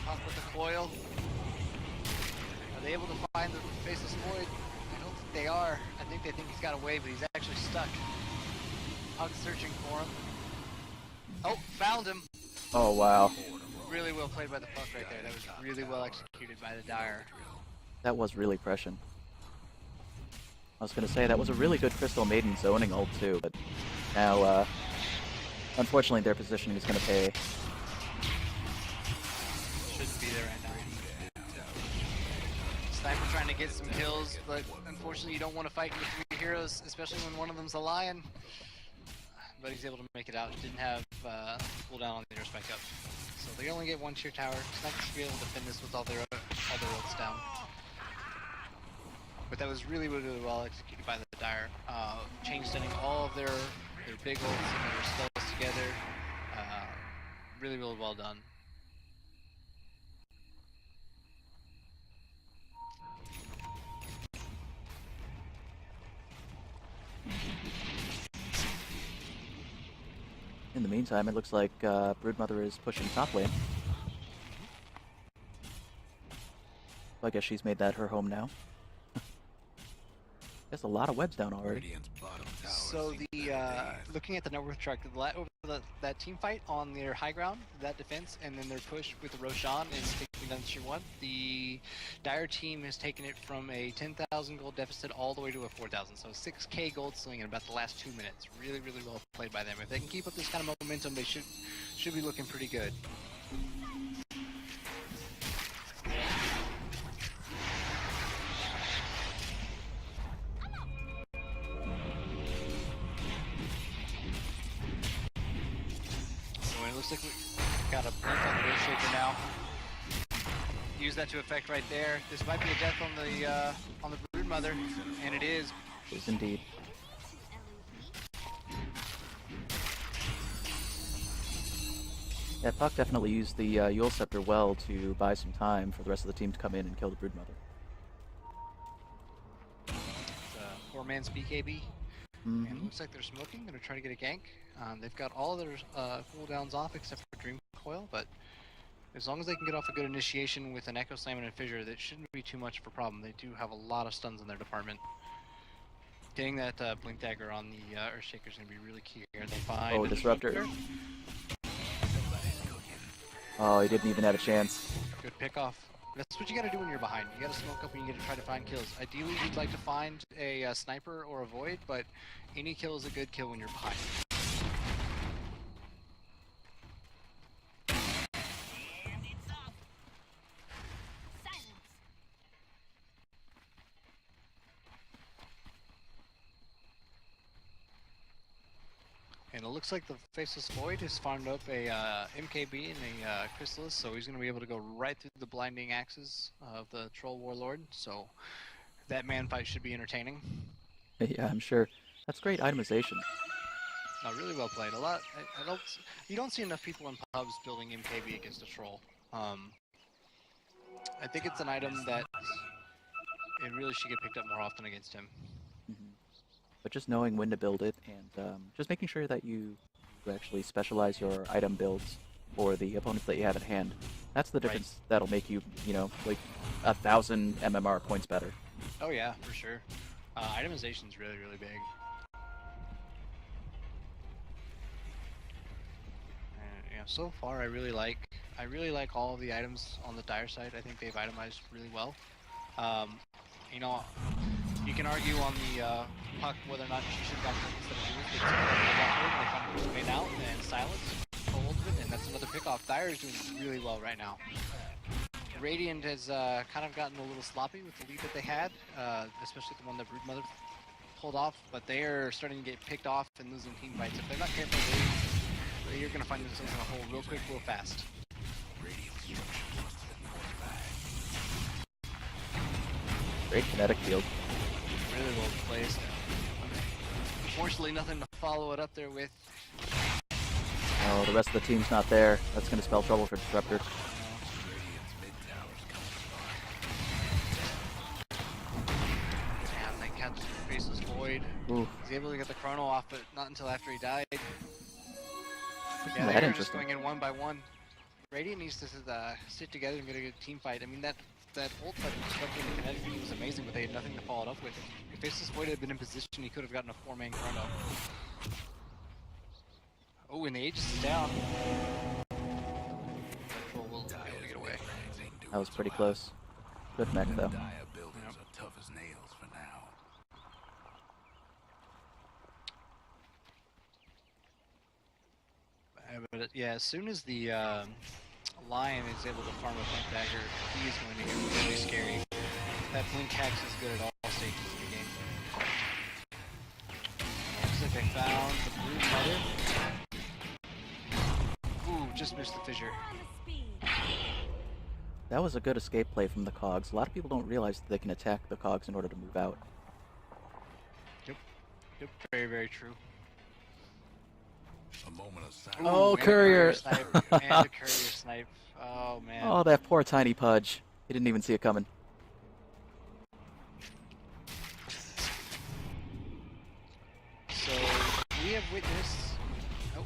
Puck with the coil. Are they able to find the Faceless Void? I don't think they are. I think they think he's got away, but he's actually stuck. Puck's searching for him. Oh, found him. Oh, wow. Really well played by the Puck right there. That was really well executed by the Dire. That was really prescient. I was going to say, that was a really good Crystal Maiden zoning ult too, but now, unfortunately, their positioning is going to pay. Shouldn't be there right now. Sniper trying to get some kills, but unfortunately you don't want to fight with three heroes, especially when one of them's a Lion. But he's able to make it out. Didn't have cooldown on the spike up. So they only get one tier tower. Sniper should be able to defend this with all their ults down. But that was really, really, really well executed by the Dire. Chain stunning all of their big ults and their spells together. Really, really well done. In the meantime, it looks like Broodmother is pushing top lane. So I guess she's made that her home now. Guess a lot of webs down already. So the looking at the net worth chart, over that team fight on their high ground, that defense, and then their push with the Roshan and taking down tier 1, the Dire team has taken it from a 10,000 gold deficit all the way to a 4,000. So 6k gold swing in about the last 2 minutes. Really, really well played by them. If they can keep up this kind of momentum, they should be looking pretty good. Looks like we got a blink on the Earthshaker now. Use that to effect right there. This might be a death on the Broodmother, and it is. It is indeed. Yeah, Puck definitely used the Yule Scepter well to buy some time for the rest of the team to come in and kill the Broodmother. It's a 4-man's BKB. And it looks like they're smoking. They're trying to get a gank. They've got all of their cooldowns off except for Dream Coil, but as long as they can get off a good initiation with an Echo Slam and a Fissure, that shouldn't be too much of a problem. They do have a lot of stuns in their department. Getting that Blink Dagger on the Earthshaker is going to be really key here. They find Oh, Disruptor. Oh, he didn't even have a chance. Good pick off. That's what you gotta do when you're behind. You gotta smoke up and you gotta try to find kills. Ideally, you'd like to find a sniper or a void, but any kill is a good kill when you're behind. And it looks like the Faceless Void has farmed up a MKB and a Chrysalis, so he's going to be able to go right through the blinding axes of the Troll Warlord. So that man fight should be entertaining. Yeah, I'm sure. That's great itemization. No, really well played. A lot. You don't see enough people in pubs building MKB against a Troll. I think it's an item that it really should get picked up more often against him. But just knowing when to build it and just making sure that you actually specialize your item builds for the opponents that you have at hand. That's the difference that'll make you, like 1,000 MMR points better. Oh yeah, for sure. Itemization is really, really big. And, so far I really like I really like all of the items on the Dire side. I think they've itemized really well. You know, you can argue on the puck whether or not she should have gotten instead of Jules, but they found a way out and silence hold of it, and that's another pickoff. Dire is doing really well right now. Radiant has kind of gotten a little sloppy with the lead that they had, especially the one that Broodmother pulled off, but they are starting to get picked off and losing team fights. If they're not careful, you're going to find themselves in a hole real quick, real fast. Great kinetic field. Really well placed. Unfortunately, nothing to follow it up there with. Oh, the rest of the team's not there. That's going to spell trouble for Disruptor. Damn, they catch Faceless Void. Ooh. He's able to get the chrono off, but not until after he died. Isn't Yeah, that they're just interesting? going in one by one. Radiant needs to sit together and get a good team fight. I mean, that ult fight with Disruptor and the kinetic field was amazing, but they had nothing to follow it up with. If Faceless Void had been in position, he could have gotten a 4-man chrono. Oh, and the Aegis is down. Control will be able to get away. That was pretty close. Good mech, though. Buildings are tough as nails for now. But yeah, as soon as the Lion is able to farm a Blink Dagger, he is going to get really scary. That Blink Hack's is good at all stages of the game. Looks like they found the Brood Mother. Ooh, just missed the fissure. That was a good escape play from the Cogs. A lot of people don't realize that they can attack the Cogs in order to move out. Yep, very, very true. A moment of silence. Oh, and a Courier. Snipe, and a Courier Snipe. Oh, man. Oh, that poor tiny Pudge. He didn't even see it coming. So, we have witnessed... Oh,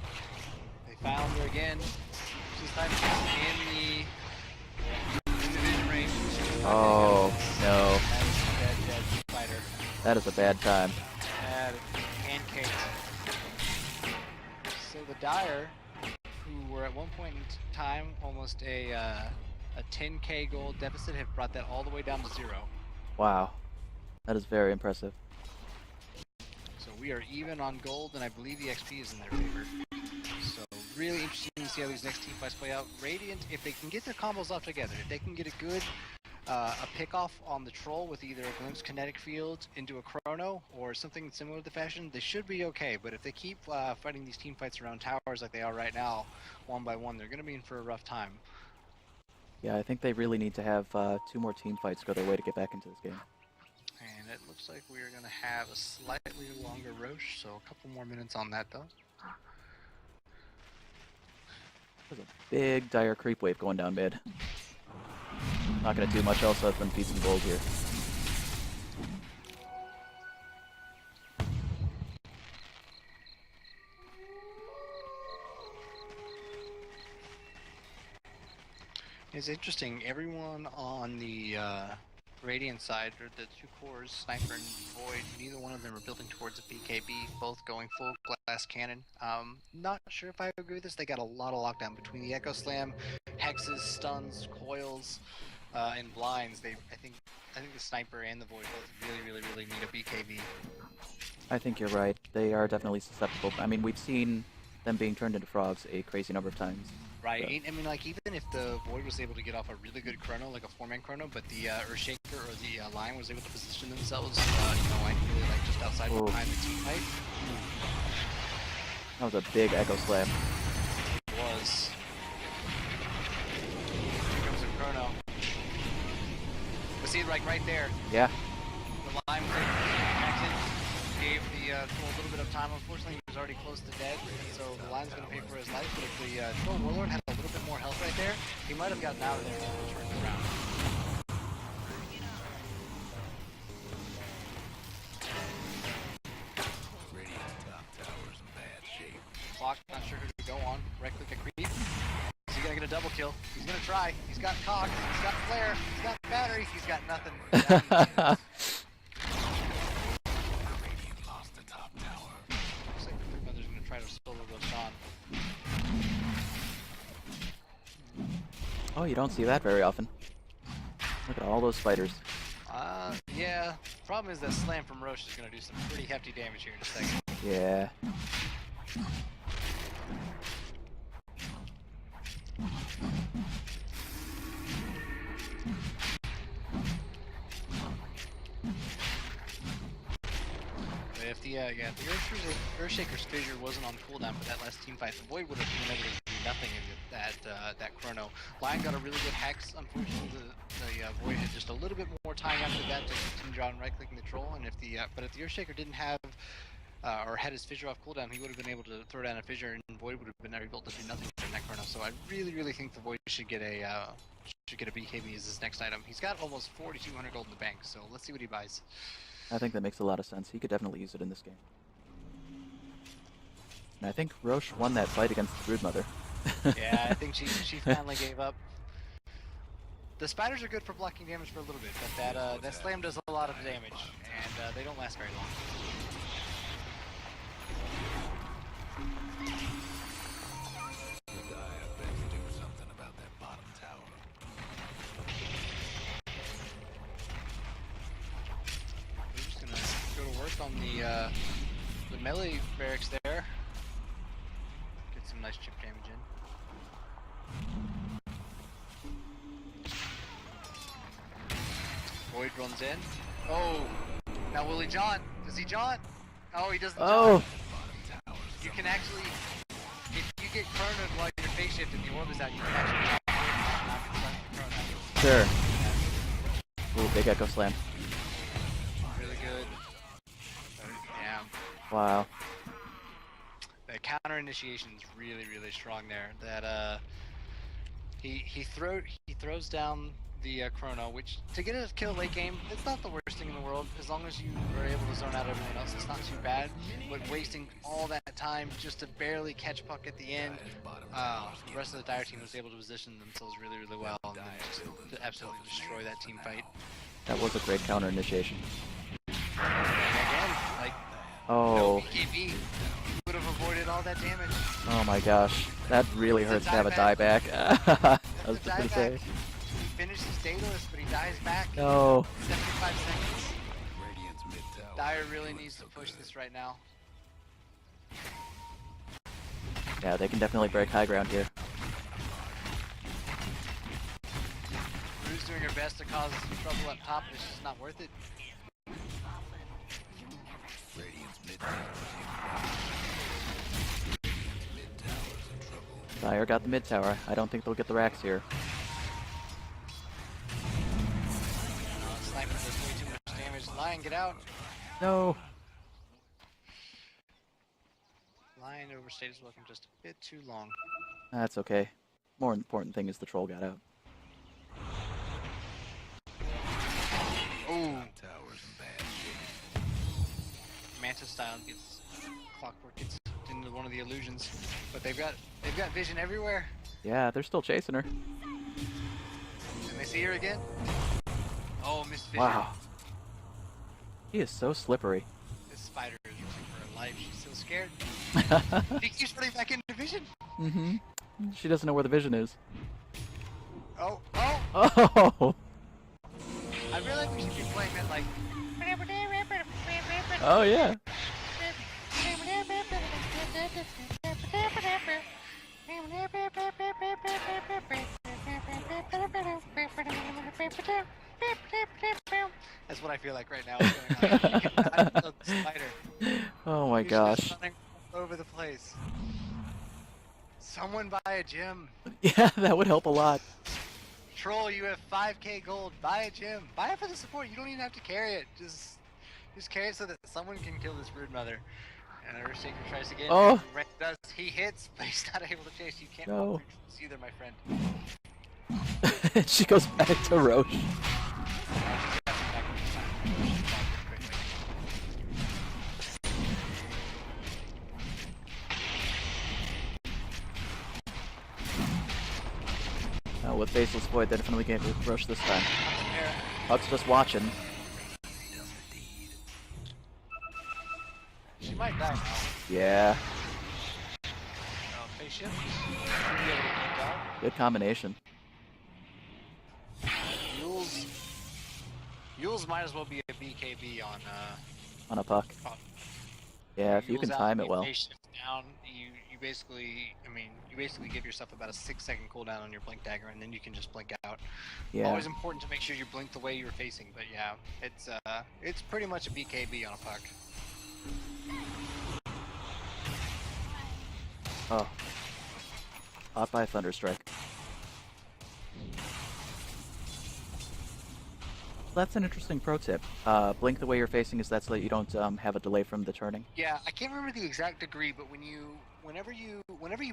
they found her again. This time she's in the vision range. Oh, no. That is a dead fighter. That is a bad time. That is pancaked. So the Dire, who were at one point in time almost a 10k gold deficit, have brought that all the way down to 0. Wow. That is very impressive. So we are even on gold, and I believe the XP is in their favor. So really interesting to see how these next team fights play out. Radiant, if they can get their combos off together, if they can get a good a pick-off on the troll with either a glimpse kinetic field into a chrono or something similar to the fashion, they should be okay. But if they keep fighting these team fights around towers like they are right now, one by one, they're going to be in for a rough time. Yeah, I think they really need to have 2 more team fights go their way to get back into this game. And it looks like we are going to have a slightly longer Roche, so a couple more minutes on that though. There's a big dire creep wave going down mid. Not going to do much else other than feed some gold here. It's interesting, everyone on the Radiant side, or the 2 cores, Sniper and Void, neither one of them are building towards a BKB, both going full glass cannon. Not sure if I agree with this. They got a lot of lockdown between the Echo Slam, hexes, stuns, coils, and blinds. I think the Sniper and the Void both really need a BKB. I think you're right. They are definitely susceptible. I mean, we've seen them being turned into frogs a crazy number of times. Right, So. I mean, like, even if the Void was able to get off a really good chrono, like a 4-man chrono, but the Earthshaker or the Lion was able to position themselves, ideally, like, just outside behind the team fight. That was a big Echo Slam. It was. Here comes a chrono. But see, like, right there, Yeah. the Lion was able to act in, gave the troll a little bit of time. Unfortunately, he was already close to dead, so the Lion's going to pay for his life. But if the Troll Warlord had a little bit more health right there, he might have gotten out of there and turned it around. Radiant's top tower's in bad shape. Clock, not sure who to go on. Right click a creep. Is he going to get a double kill? He's going to try. He's got cock, he's got flare, he's got battery, he's got nothing. Radiant lost the top tower. Looks like the Broodmother's going to try to solo Roshan. Oh, you don't see that very often. Look at all those spiders. Yeah. Problem is that slam from Roche is going to do some pretty hefty damage here in a second. Yeah. But if the Earthshaker's fissure wasn't on cooldown for that last team fight, the Void would have been able to do nothing in that chrono. Lion got a really good hex. Unfortunately, the Void had just a little bit more time after that to continue drawing right-clicking the troll. And if the Earthshaker didn't have or had his fissure off cooldown, he would have been able to throw down a fissure, and Void would have been able to do nothing in that chrono. So I really think the Void should get a BKB as his next item. He's got almost 4,200 gold in the bank, so let's see what he buys. I think that makes a lot of sense. He could definitely use it in this game. And I think Roche won that fight against the Broodmother. Yeah, I think she finally gave up. The spiders are good for blocking damage for a little bit, but that slam does a lot of damage, and they don't last very long. On the melee barracks there. Get some nice chip damage in. Void runs in. Oh, now will he jaunt? Does he jaunt? Oh, he doesn't jaunt. You can actually, if you get cornered while you're phase shift and the orb is out, you can actually Sure. Ooh, big Echo Slam. Really good. Wow. The counter initiation is really strong there. That he throws down the chrono, which to get a kill late game, it's not the worst thing in the world as long as you are able to zone out everyone else. It's not too bad. But wasting all that time just to barely catch puck at the end, the rest of the Dire team was able to position themselves really well and then just to absolutely destroy that team fight. That was a great counter initiation. And again, like. Oh. No BKB. You would have avoided all that damage. Oh my gosh. That really hurts to have a dieback. I was just gonna say. He finishes Daedalus, but he dies back. No. 75 seconds. Dire really needs to push this right now. Yeah, they can definitely break high ground here. Rue's doing her best to cause trouble up top, but it's just not worth it. Dire got the mid tower. I don't think they'll get the racks here. Sniper does way too much damage. Lion, get out. No. Lion overstayed his welcome just a bit too long. That's okay. More important thing is the troll got out. Oh. Manta style gets Clockwork gets into one of the illusions, but they've got vision everywhere. Yeah, they're still chasing her. Can they see her again? Oh, missed vision. Wow. He is so slippery. This spider is losing her life. She's so scared. She keeps running back into vision. Mm-hmm. She doesn't know where the vision is. Oh. Oh. I feel like we should be playing that like. Oh yeah. That's what I feel like right now. Is going on. Spider. Oh my gosh. Running all over the place. Someone buy a gym. Yeah, that would help a lot. Troll, you have 5k gold. Buy a gym. Buy it for the support. You don't even have to carry it. Just carry it so that someone can kill this Broodmother. And Earthshaker tries again. Oh. Ren does. He hits, but he's not able to chase. You can't No. walk through either, my friend. She goes back to Roche. Oh, with Baseless Void, they definitely can't Roche this time. Huck's just watching. She might die now. Yeah. Face shift. Good combination. Yules might as well be a BKB On a puck. on Yeah, if you can Yules out, time it you well. phase shift down, you basically, I mean, you basically give yourself about a 6-second cooldown on your blink dagger, and then you can just blink out. Yeah. Always important to make sure you blink the way you're facing, but yeah, it's pretty much a BKB on a puck. Oh. Caught by a Thunderstrike. That's an interesting pro tip. Blink the way you're facing is that so that you don't have a delay from the turning. Yeah, I can't remember the exact degree, but whenever you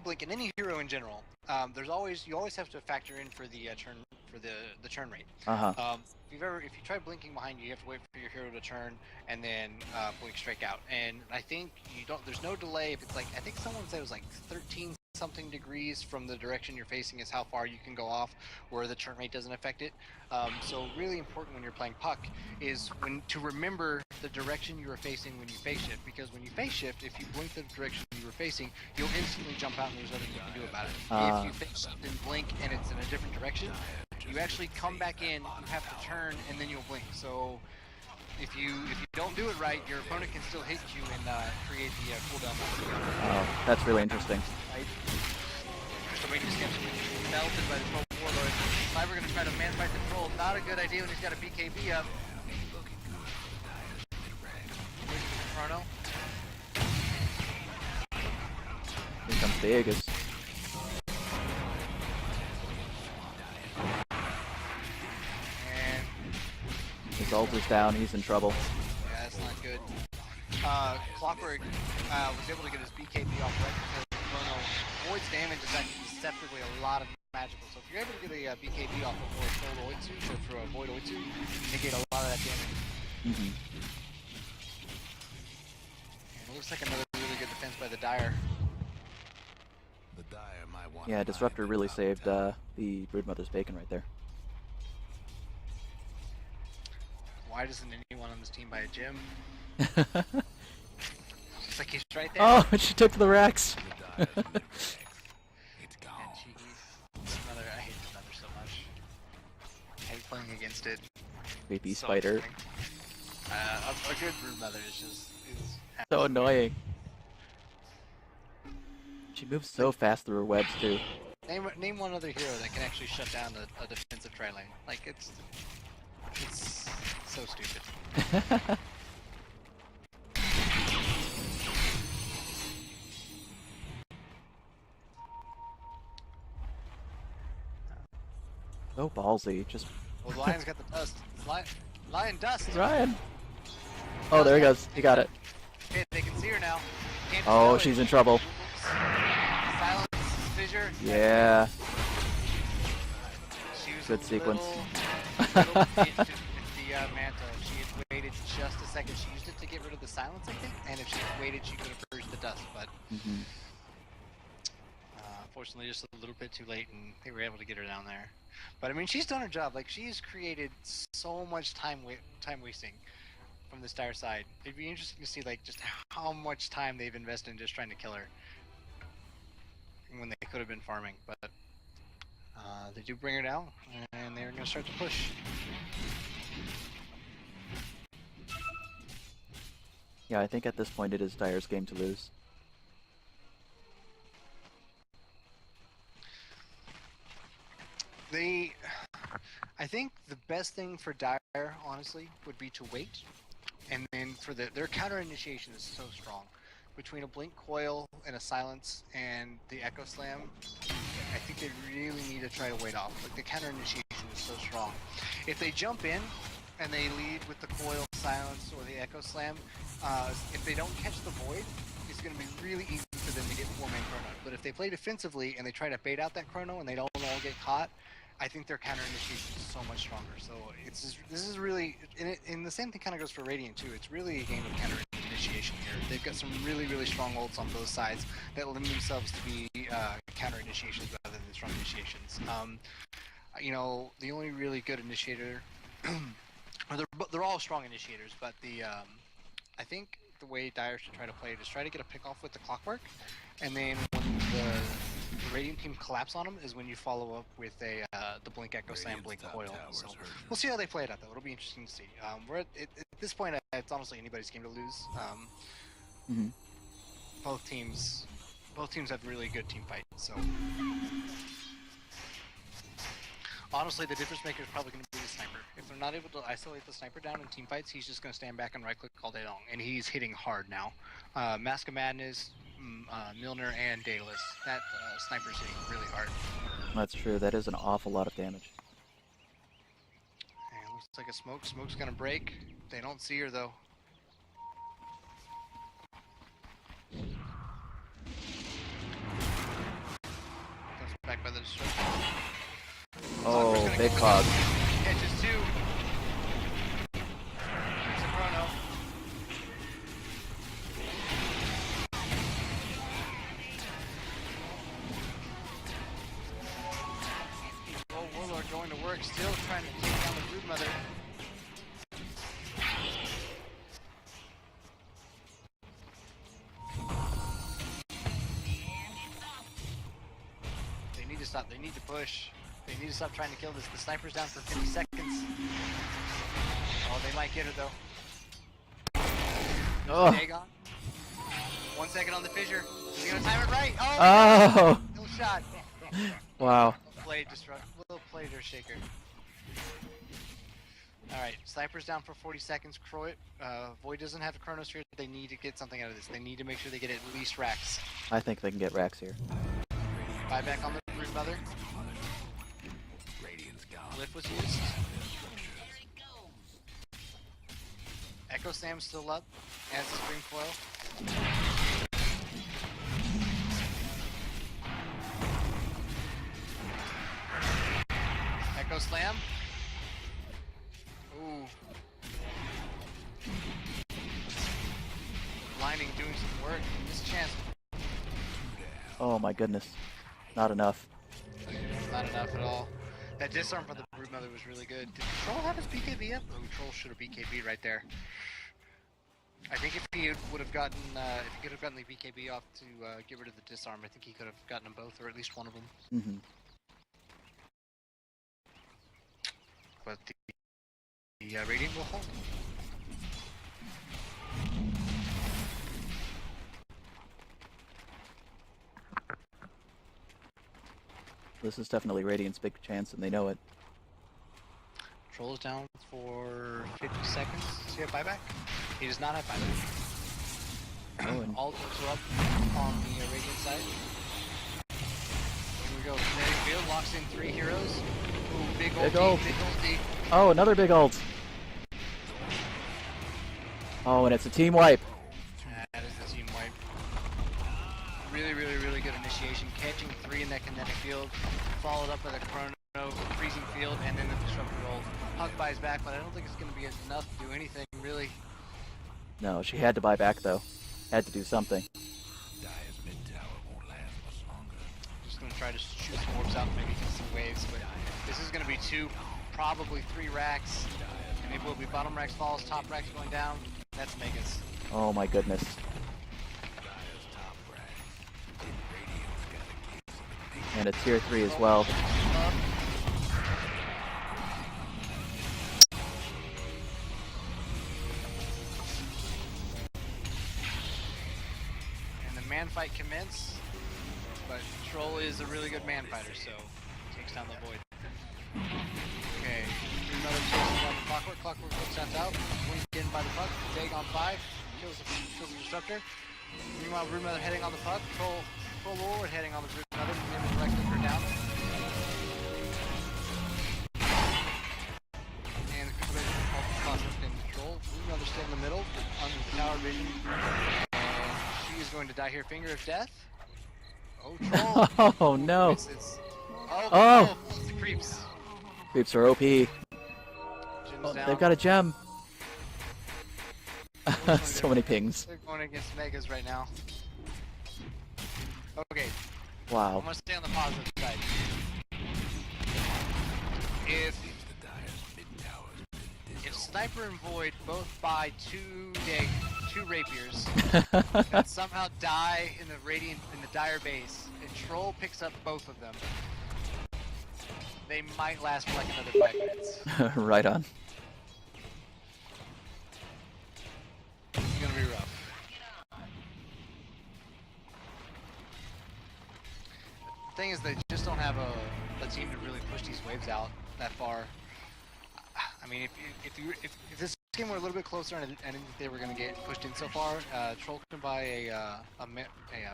blink, in any hero in general, you always have to factor in for the turn rate. If you try blinking behind you have to wait for your hero to turn and then blink straight out. And I think there's no delay if it's like, I think someone said it was like 13 something degrees from the direction you're facing is how far you can go off, where the turn rate doesn't affect it. So really important when you're playing puck is to remember the direction you are facing when you face shift, because when you face shift, if you blink the direction you were facing, you'll instantly jump out and there's nothing you can do about it. If you face shift and blink and it's in a different direction, you actually come back in, you have to turn, and then you'll blink. So if you don't do it right, your opponent can still hit you and create the cooldown. Oh, that's really interesting. Right? So we just get melted by the Troll Warlord. If I were going to try to man-fight the Troll, not a good idea when he's got a BKB up. Chrono. Here comes the Aegis. And His ult is down, he's in trouble. yeah, that's not good. Clockwork was able to get his BKB off right before Chrono. Void's damage is actually deceptively a lot of magical. So if you're able to get a BKB off before a Troll Oitsu, or through a Void Oitsu, you negate a lot of that damage. And it looks like another really good defense by the Dire. The Dire might want Yeah, Disruptor really saved the Broodmother's bacon right there. Why doesn't anyone on this team buy a gym? It's like he's right there. Oh, she took the Rex! It's gone. And I hate the Mother so much. I hate playing against it. Creepy So spider. annoying. A good Brood Mother is So annoying. She moves so fast through her webs too. Name one other hero that can actually shut down a defensive tri lane. Like it's so stupid. So ballsy, just Well, the Lion's got the dust. Lion dust. Ryan. Oh, there he goes. He got it. Okay, they can see her now. Can't Oh, know she's it. in trouble. Silence, fissure. Yeah. She was Good a sequence. little bit with the mantle. She had waited just a second. She used it to get rid of the silence, I think. And if she had waited, she could have purged the dust. But unfortunately, just a little bit too late, and they were able to get her down there. But I mean, she's done her job. Like, she's created so much time wasting from this Dire side. It'd be interesting to see like just how much time they've invested in just trying to kill her when they could have been farming. But they do bring her down, and they're going to start to push. Yeah, I think at this point it is Dire's game to lose. I think the best thing for Dire, honestly, would be to wait, and then for their counter initiation is so strong. Between a Blink Coil and a Silence and the Echo Slam, I think they really need to try to wait off. Like, the counter initiation is so strong. If they jump in and they lead with the Coil, Silence, or the Echo Slam, if they don't catch the Void, it's going to be really easy for them to get 4-man Chrono. But if they play defensively and they try to bait out that Chrono and they don't all get caught, I think their counter initiation is so much stronger. So this is really, and the same thing kind of goes for Radiant too. It's really a game of counter initiation here. They've got some really strong ults on both sides that lend themselves to be counter initiations rather than strong initiations. You know, the only really good initiator, or they're all strong initiators, but I think the way Dire should try to play it is try to get a pick off with the Clockwork, and then when the Radiant team collapse on him is when you follow up with a the Blink Echo Slam Blink Coil. So we'll see how they play it out though. It'll be interesting to see. We're at this point, it's honestly anybody's game to lose. Mhm. Both teams have really good team fight. So honestly, the difference maker is probably going to be the sniper. If they're not able to isolate the sniper down in team fights, he's just going to stand back and right click all day long, and he's hitting hard now. Mask of Madness, Milner, and Daedalus. That sniper's hitting really hard. That's true. That is an awful lot of damage. And looks like a smoke. Smoke's going to break. They don't see her though. Comes back by the destruction. Oh, big cog. Catches two. It's a chrono. Oh, Warlord going to work, still trying to take down the Broodmother. They need to stop. They need to push. They need to stop trying to kill this. The sniper's down for 50 seconds. Oh, they might get her though. Oh. Dagon. 1 second on the fissure. Is he gonna time it right? Oh! Oh. No shot. Wow. Little plater shaker. Alright, sniper's down for 40 seconds. Void doesn't have a chronosphere. They need to get something out of this. They need to make sure they get at least racks. I think they can get racks here. Buyback on the Broodmother. Lift was used. Echo Sam's still up. Has the Spring Coil. Echo Slam. Ooh. Lining doing some work. This chance. Oh my goodness. Not enough. Not enough at all. That disarm for the Broodmother was really good. Did Troll have his BKB up? Oh, Troll should have BKB right there. I think if he would have gotten, if he could have gotten the BKB off to get rid of the disarm, I think he could have gotten them both, or at least one of them. Mm-hmm. But the Radiant will hold. This is definitely Radiant's big chance, and they know it. Troll is down for 50 seconds. Does he have buyback? He does not have buyback. Oh, and All ults are up on the Radiant side. Here we go. Kinetic Field locks in 3 heroes. Ooh, big ult. Big ulti. oh, another big ult. Oh, and it's a team wipe. That is the team wipe. Really, really, really good initiation. Catching 3 in that kinetic field, followed up with a chrono, freezing field, and then the disruptor ult. Hug buys back, but I don't think it's going to be enough to do anything, really. No, she had to buy back, though. Had to do something. Dire's mid tower won't last much longer. Just going to try to shoot some orbs out, maybe hit some waves, but this is going to be 2, probably 3 racks, and it will be bottom racks falls, top racks going down. That's Megas. Oh my goodness. Dire's top rack. Radiant's got a case of the big And a tier 3 as well. And the man fight commence, but Troll is a really good man fighter, so takes down the Void. Okay, another chase on the Clockwork. Clockwork gets sent out. Winked in by the puck. Dagon 5 kills the disruptor. Meanwhile, Broodmother heading on the puck. Troll Lord heading on the Broodmother. Able to right click her down. And the Clockwork in control. Broodmother still in the middle, under the tower vision. And she is going to die here. Finger of death. Oh, Troll. Oh no. Oh, it's the creeps. Creeps are OP. Jim's Oh, down. they've got a gem. So many pings. They're going against Megas right now. Okay, I'm Wow. gonna stay on the positive side. If the Dire's mid tower's been Sniper and Void both buy 2 Dagon, 2 rapiers that somehow die in the dire base, and Troll picks up both of them. They might last for like another 5 minutes. Right on. It's gonna be rough. The thing is, they just don't have a team to really push these waves out that far. I mean, if this game were a little bit closer and I didn't think they were going to get pushed in so far, Troll can buy a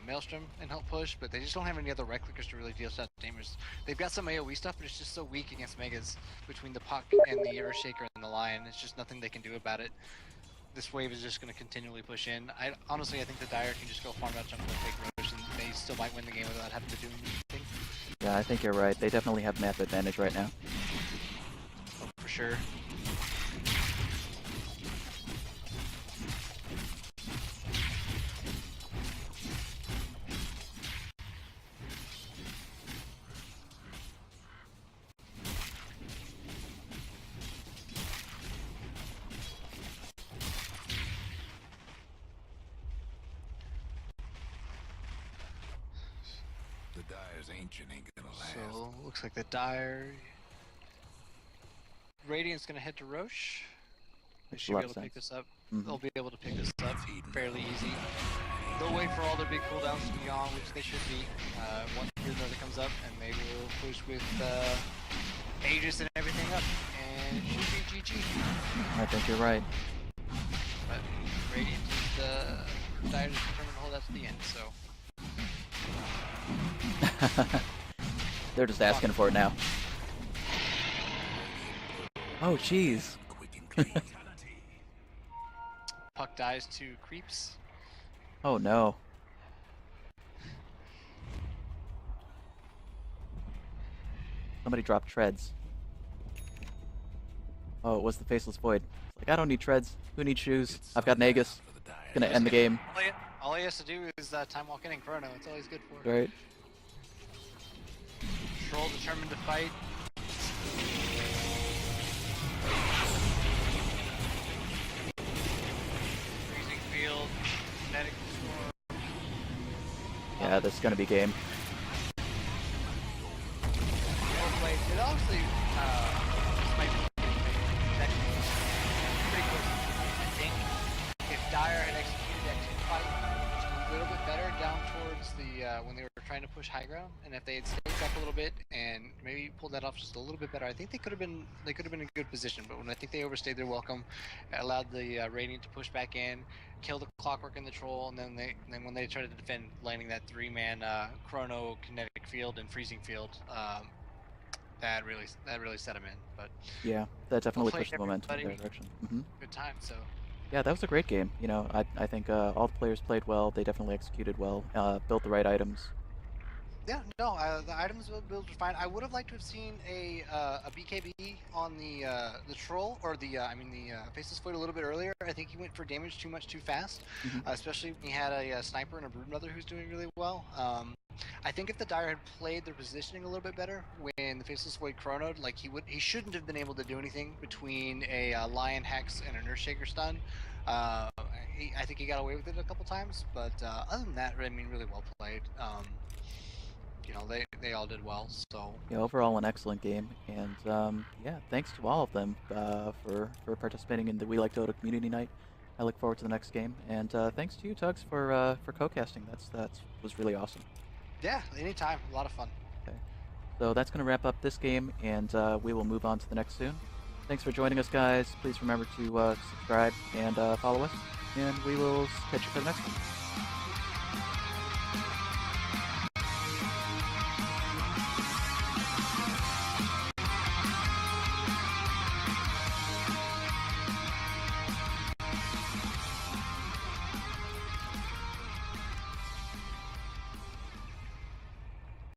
Maelstrom and help push, but they just don't have any other right clickers to really deal out damage. They've got some AoE stuff, but it's just so weak against Megas between the Puck and the Earthshaker and the Lion. It's just nothing they can do about it. This wave is just going to continually push in. Honestly, I think the Dire can just go farm out jungle and take Roche, and they still might win the game without having to do anything. Yeah, I think you're right. They definitely have map advantage right now. Oh, for sure. Ancient ain't gonna last. So, looks like the Dire... Radiant's gonna head to Roche. They should be able to pick this up. They'll be able to pick this up fairly easy. They'll wait for all their big cooldowns to be on, which they should be. Once that comes up, and they will push with Aegis and everything up, and it should be GG. I think you're right. But Radiant is Dire is determined to hold that to the end, so... They're just asking for it now. Oh, jeez. Puck dies to creeps. Oh, no. Somebody dropped treads. Oh, it was the Faceless Void. It's like, I don't need treads. Who needs shoes? I've got Nagus. Gonna end the game. All he has to do is time walk in and chrono. That's all he's good for. Right. Troll determined to fight. Freezing field. Kinetic storm. Yeah, this is gonna be game. It obviously might be pretty close. I think if Dire had executed that team fight just a little bit better down towards the when they were trying to push high ground, and if they had stayed up a little bit and maybe pulled that off just a little bit better, I think they could have been in a good position. But when I think they overstayed their welcome, it allowed the Radiant to push back in, kill the Clockwork and the Troll, and then when they tried to defend, landing that 3-man chrono, kinetic field, and freezing field. That really set him in, but yeah, that definitely pushed the momentum in their direction. Good time, so yeah, that was a great game. You know, I think all the players played well. They definitely executed well, built the right items. Yeah, no, the items built were fine. I would have liked to have seen a BKB on the Troll, or the Faceless Void a little bit earlier. I think he went for damage too fast, especially when he had a sniper and a Broodmother who's doing really well. I think if the Dire had played their positioning a little bit better when the Faceless Void chronoed, like he shouldn't have been able to do anything between a Lion Hex and an Earthshaker stun. I think he got away with it a couple times, but other than that, I mean, really well played. You know, they all did well, so... Yeah, overall an excellent game, and yeah, thanks to all of them for participating in the We Like Dota community night. I look forward to the next game, and thanks to you, Tugs, for co-casting. That was really awesome. Yeah, anytime. A lot of fun. Okay. So that's going to wrap up this game, and we will move on to the next soon. Thanks for joining us, guys. Please remember to subscribe and follow us, and we will catch you for the next one.